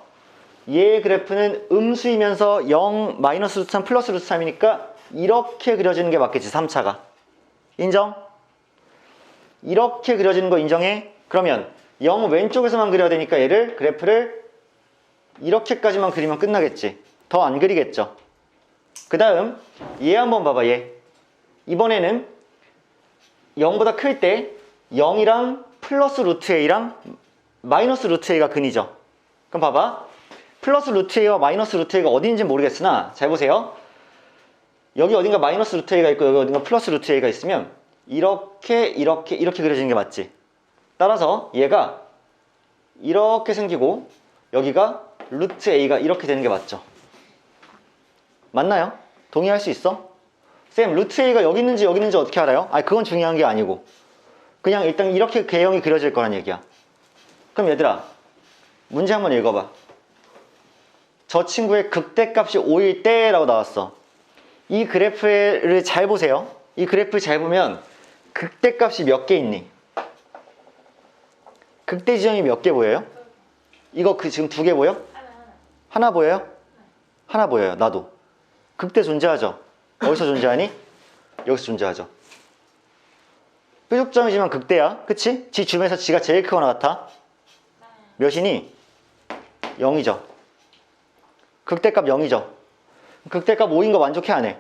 얘의 그래프는 음수이면서 0 마이너스 루트 3 플러스 루트 3이니까 이렇게 그려지는 게 맞겠지. 3차가. 인정? 이렇게 그려지는 거 인정해? 그러면 0 왼쪽에서만 그려야 되니까 얘를 그래프를 이렇게까지만 그리면 끝나겠지. 더 안 그리겠죠. 그 다음 얘 한번 봐봐. 얘 이번에는 0보다 클 때 0이랑 플러스 루트 a랑 마이너스 루트 a가 근이죠. 그럼 봐봐. 플러스 루트 a와 마이너스 루트 a가 어디인지 모르겠으나 잘 보세요. 여기 어딘가 마이너스 루트 a가 있고 여기 어딘가 플러스 루트 a가 있으면 이렇게 그려지는 게 맞지. 따라서 얘가 이렇게 생기고 여기가 루트 a가 이렇게 되는 게 맞죠. 맞나요? 동의할 수 있어? 쌤, 루트 a가 여기 있는지 어떻게 알아요? 아니, 그건 중요한 게 아니고 그냥 일단 이렇게 개형이 그려질 거란 얘기야. 그럼 얘들아, 문제 한번 읽어봐. 저 친구의 극대값이 5일 때 라고 나왔어. 이 그래프를 잘 보세요. 이 그래프를 잘 보면 극대값이 몇 개 있니? 극대 지점이 몇 개 보여요? 이거 지금 2개 보여? 하나 보여요? 하나 보여요. 나도. 극대 존재하죠? 어디서 존재하니? 여기서 존재하죠. 뾰족점이지만 극대야. 그치? 지 주변에서 지가 제일 크거나 같아. 몇이니? 0이죠. 극대값 0이죠. 극대값 5인 거 만족해 안 해?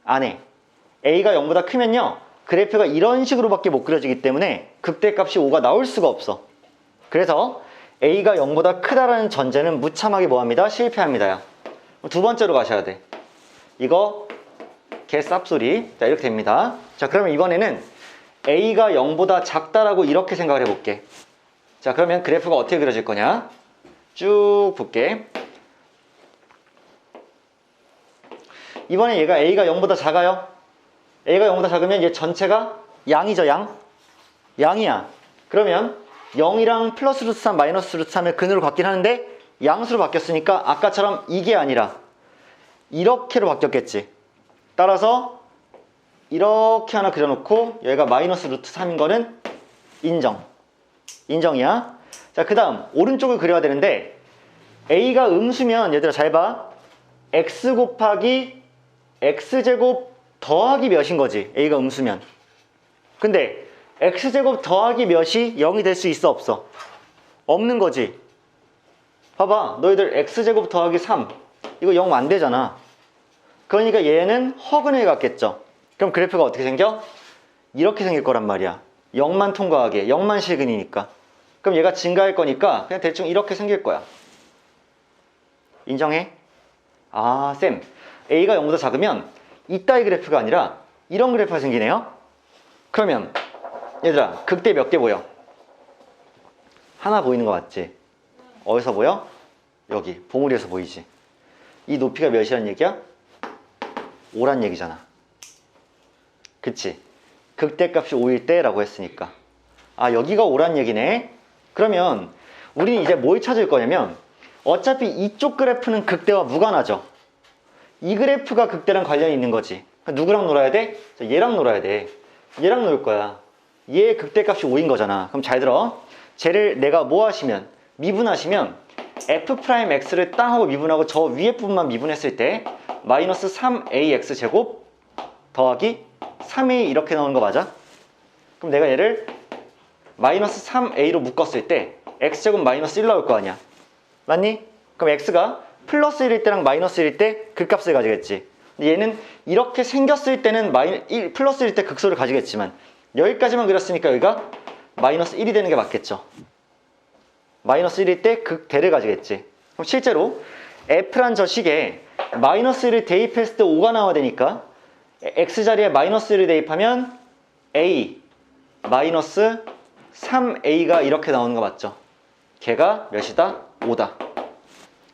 안 해. A가 0보다 크면요 그래프가 이런 식으로밖에 못 그려지기 때문에 극대값이 5가 나올 수가 없어. 그래서 A가 0보다 크다라는 전제는 무참하게 뭐합니다? 실패합니다. 두 번째로 가셔야 돼. 이거 개쌉소리. 자, 이렇게 됩니다. 자, 그러면 이번에는 A가 0보다 작다라고 이렇게 생각을 해볼게. 자, 그러면 그래프가 어떻게 그려질 거냐? 쭉 볼게. 이번에 얘가 A가 0보다 작아요. A가 0보다 작으면 얘 전체가 양이죠, 양? 양이야. 그러면 0이랑 플러스 루트 3, 마이너스 루트 3의 근으로 바뀌긴 하는데 양수로 바뀌었으니까 아까처럼 이게 아니라 이렇게로 바뀌었겠지. 따라서 이렇게 하나 그려놓고 얘가 마이너스 루트 3인 거는 인정. 인정이야. 자, 그 다음 오른쪽을 그려야 되는데 A가 음수면 얘들아 잘 봐. x 곱하기 x제곱 더하기 몇인 거지. A가 음수면. 근데 x제곱 더하기 몇이 0이 될 수 있어 없어? 없는 거지. 봐봐. 너희들 x제곱 더하기 3 이거 0 안 되잖아. 그러니까 얘는 허근에 갔겠죠. 그럼 그래프가 어떻게 생겨? 이렇게 생길 거란 말이야. 0만 통과하게. 0만 실근이니까. 그럼 얘가 증가할 거니까 그냥 대충 이렇게 생길 거야. 인정해? 아, 쌤. A가 0보다 작으면 이따위 그래프가 아니라 이런 그래프가 생기네요. 그러면 얘들아 극대 몇 개 보여? 하나 보이는 거 맞지? 어디서 보여? 여기 봉우리에서 보이지? 이 높이가 몇이란 얘기야? 5란 얘기잖아. 그치? 극대값이 5일 때 라고 했으니까 아, 여기가 5란 얘기네. 그러면 우리는 이제 뭘 찾을 거냐면 어차피 이쪽 그래프는 극대와 무관하죠. 이 그래프가 극대랑 관련이 있는 거지. 누구랑 놀아야 돼? 얘랑 놀아야 돼. 얘랑 놀 거야. 얘의 극대값이 5인 거잖아. 그럼 잘 들어. 쟤를 내가 뭐 하시면 미분하시면 f'x를 땅 하고 미분하고 저 위에 부분만 미분했을 때 마이너스 3ax 제곱 더하기 3a 이렇게 나오는 거 맞아? 그럼 내가 얘를 마이너스 3a로 묶었을 때 x제곱 마이너스 1 나올 거 아니야. 맞니? 그럼 x가 플러스 1일 때랑 마이너스 1일 때 극값을 가지겠지. 근데 얘는 이렇게 생겼을 때는 플러스 1일 때 극소를 가지겠지만 여기까지만 그렸으니까 여기가 마이너스 1이 되는 게 맞겠죠. 마이너스 1일 때 극대를 가지겠지. 그럼 실제로 f란 저 식에 마이너스 1을 대입했을 때 5가 나와야 되니까 x자리에 마이너스 1을 대입하면 a 마이너스 3a가 이렇게 나오는 거 맞죠? 걔가 몇이다? 5다.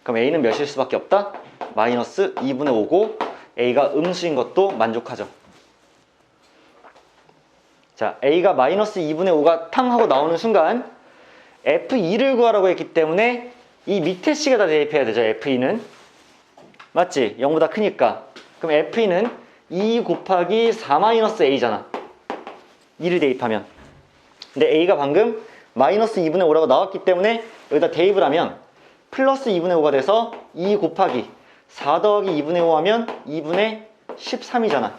그럼 a는 몇일 수밖에 없다? 마이너스 2분의 5고 a가 음수인 것도 만족하죠. 자, a가 마이너스 2분의 5가 탕 하고 나오는 순간 F2를 구하라고 했기 때문에 이 밑에 C가 다 대입해야 되죠. F2는 맞지? 0보다 크니까. 그럼 F2는 2 곱하기 4-A잖아. 2를 대입하면. 근데 A가 방금 마이너스 2분의 5라고 나왔기 때문에 여기다 대입을 하면 플러스 2분의 5가 돼서 2 곱하기 4 더하기 2분의 5 하면 2분의 13이잖아.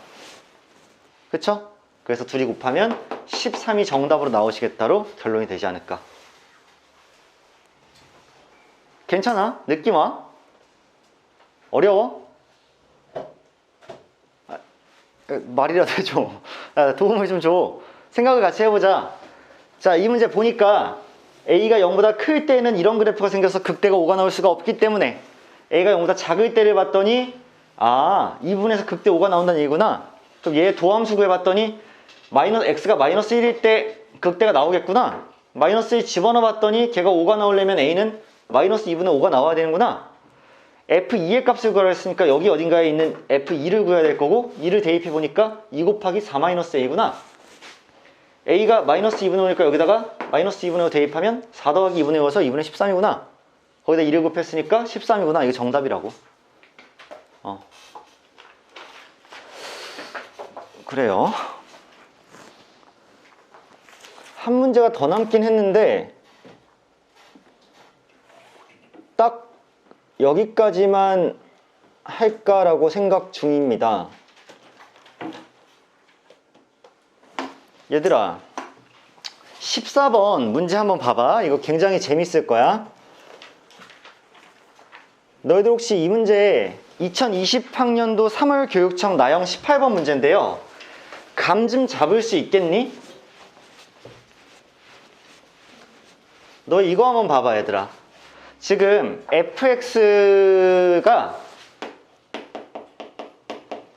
그쵸? 그래서 둘이 곱하면 13이 정답으로 나오시겠다로 결론이 되지 않을까. 괜찮아? 느낌 와? 어려워? 말이라도 해줘. 도움을 좀 줘. 생각을 같이 해보자. 자, 이 문제 보니까 A가 0보다 클 때는 이런 그래프가 생겨서 극대가 5가 나올 수가 없기 때문에 A가 0보다 작을 때를 봤더니 2분에서 극대 5가 나온다는 얘기구나. 그럼 얘 도함수 구해봤더니 X가 마이너스 1일 때 극대가 나오겠구나. 마이너스 1 집어넣어 봤더니 걔가 5가 나오려면 A는 마이너스 2분의 5가 나와야 되는구나. F2의 값을 구하라 했으니까 여기 어딘가에 있는 F2를 구해야 될 거고 2를 대입해 보니까 2 곱하기 4-A구나. A가 마이너스 2분의 5니까 여기다가 마이너스 2분의 5 대입하면 4 더하기 2분의 5에서 2분의 13이구나. 거기다 2를 곱했으니까 13이구나. 이거 정답이라고. 그래요. 한 문제가 더 남긴 했는데 딱 여기까지만 할까라고 생각 중입니다. 얘들아 14번 문제 한번 봐봐. 이거 굉장히 재밌을 거야. 너희들 혹시 이 문제 2020학년도 3월 교육청 나형 18번 문제인데요. 감 좀 잡을 수 있겠니? 너 이거 한번 봐봐 얘들아. 지금 fx가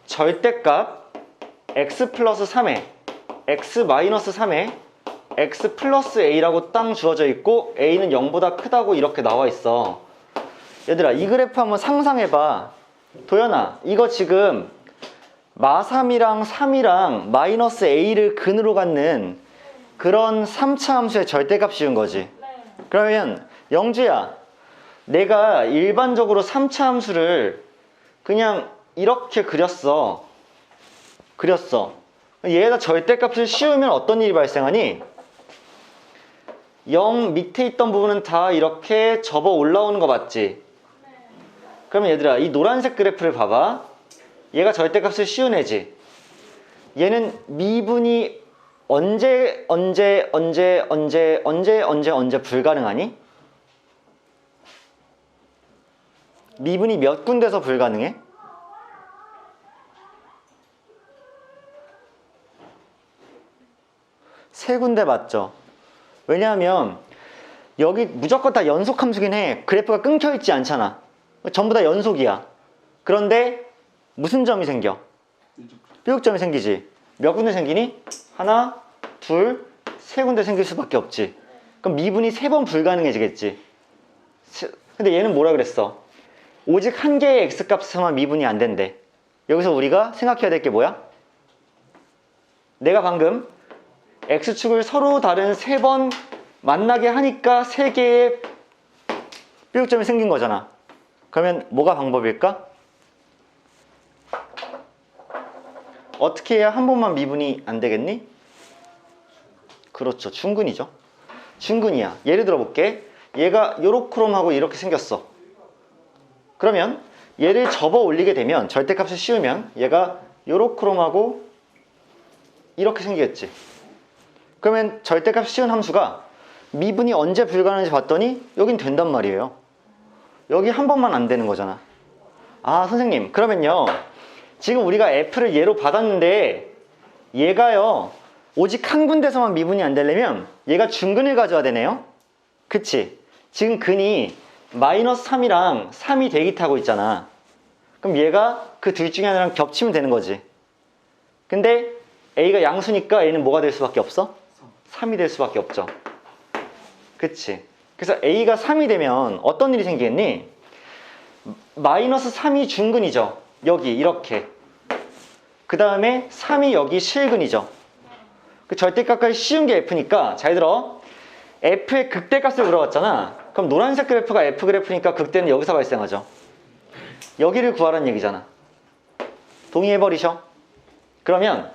절대값 x 플러스 3에 x 마이너스 3에 x 플러스 a라고 땅 주어져 있고 a는 0보다 크다고 이렇게 나와 있어. 얘들아 이 그래프 한번 상상해봐. 도연아 이거 지금 마3이랑 3이랑 마이너스 a를 근으로 갖는 그런 3차 함수의 절대값 씌운 거지. 그러면 영주야 내가 일반적으로 3차 함수를 그냥 이렇게 그렸어. 얘에다 절대값을 씌우면 어떤 일이 발생하니? 0 밑에 있던 부분은 다 이렇게 접어 올라오는 거 맞지? 그러면 얘들아 이 노란색 그래프를 봐봐. 얘가 절대값을 씌운 애지. 얘는 미분이 언제 불가능하니? 미분이 몇 군데서 불가능해? 세 군데 맞죠? 왜냐하면 여기 무조건 다 연속 함수긴 해. 그래프가 끊겨 있지 않잖아. 전부 다 연속이야. 그런데 무슨 점이 생겨? 뾰족점이 생기지. 몇 군데 생기니? 하나, 둘, 세 군데 생길 수밖에 없지. 그럼 미분이 3번 불가능해지겠지. 근데 얘는 뭐라 그랬어? 오직 한 개의 x값에서만 미분이 안 된대. 여기서 우리가 생각해야 될 게 뭐야? 내가 방금 x축을 서로 다른 3번 만나게 하니까 3개의 뾰족점이 생긴 거잖아. 그러면 뭐가 방법일까? 어떻게 해야 한 번만 미분이 안 되겠니? 그렇죠. 충근이죠. 충근이야. 예를 들어 볼게. 얘가 요렇게롬하고 이렇게 생겼어. 그러면 얘를 접어 올리게 되면 절대값을 씌우면 얘가 요렇게롬하고 이렇게 생기겠지. 그러면 절대값 씌운 함수가 미분이 언제 불가능한지 봤더니 여긴 된단 말이에요. 여기 한 번만 안 되는 거잖아. 아 선생님 그러면요 지금 우리가 f를 얘로 받았는데 얘가요 오직 한 군데서만 미분이 안 되려면 얘가 중근을 가져야 되네요. 그치? 지금 근이 마이너스 3이랑 3이 대기타고 있잖아. 그럼 얘가 그 둘 중에 하나랑 겹치면 되는 거지. 근데 a가 양수니까 얘는 뭐가 될 수밖에 없어? 3이 될 수밖에 없죠. 그치? 그래서 a가 3이 되면 어떤 일이 생기겠니? 마이너스 3이 중근이죠. 여기 이렇게. 그 다음에 3이 여기 실근이죠. 그 절대값까지 씌운 게 f니까 잘 들어. f의 극대값을 물어봤잖아. 그럼 노란색 그래프가 f 그래프니까 극대는 여기서 발생하죠. 여기를 구하라는 얘기잖아. 동의해버리셔. 그러면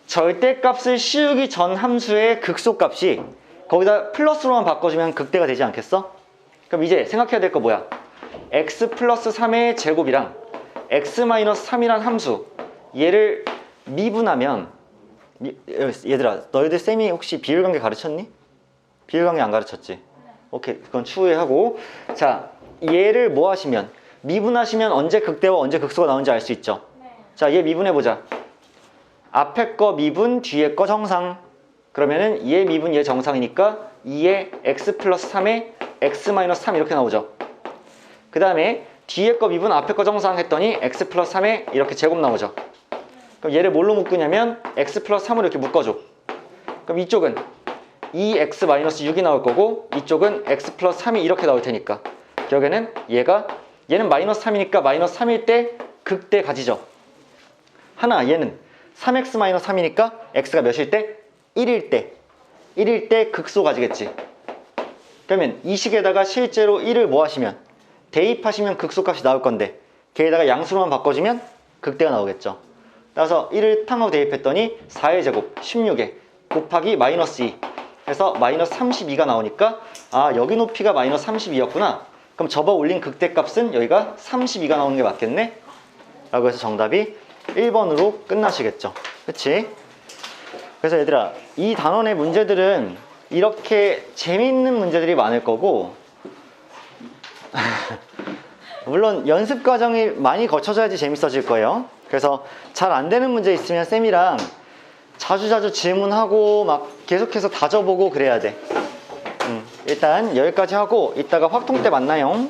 절대값을 씌우기 전 함수의 극소값이 거기다 플러스로만 바꿔주면 극대가 되지 않겠어? 그럼 이제 생각해야 될 거 뭐야? x 플러스 3의 제곱이랑 x 마이너스 3이란 함수, 얘를 미분하면 얘들아, 너희들 쌤이 혹시 비율관계 가르쳤니? 비율관계 안 가르쳤지? 오케이, 그건 추후에 하고. 자, 얘를 뭐 하시면, 미분하시면 언제 극대와 언제 극소가 나오는지 알 수 있죠? 네. 자, 얘 미분해보자. 앞에 거 미분, 뒤에 거 정상. 그러면은 얘 미분, 얘 정상이니까 2에 x 플러스 3에 x 마이너스 3 이렇게 나오죠. 그 다음에 뒤에 거 미분, 앞에 거 정상 했더니 x 플러스 3에 이렇게 제곱 나오죠. 그럼 얘를 뭘로 묶으냐면 x 플러스 3으로 이렇게 묶어줘. 그럼 이쪽은 2x 마이너스 6이 나올 거고 이쪽은 x 플러스 3이 이렇게 나올 테니까 여기는 얘는 마이너스 3이니까 마이너스 3일 때 극대 가지죠. 얘는 3x 마이너스 3이니까 x가 몇일 때? 1일 때 극소 가지겠지. 그러면 이 식에다가 실제로 1을 뭐 하시면 대입하시면 극소값이 나올 건데 걔에다가 양수로만 바꿔주면 극대가 나오겠죠. 따라서 1을 탕하고 대입했더니 4의 제곱 16에 곱하기 마이너스 2 해서 마이너스 32가 나오니까 여기 높이가 마이너스 32였구나. 그럼 접어 올린 극대값은 여기가 32가 나오는 게 맞겠네? 라고 해서 정답이 1번으로 끝나시겠죠. 그치? 그래서 얘들아, 이 단원의 문제들은 이렇게 재미있는 문제들이 많을 거고 물론 연습 과정이 많이 거쳐져야지 재밌어질 거예요. 그래서 잘 안 되는 문제 있으면 쌤이랑 자주자주 질문하고 막 계속해서 다져보고 그래야 돼. 일단 여기까지 하고 이따가 확통 때 만나요.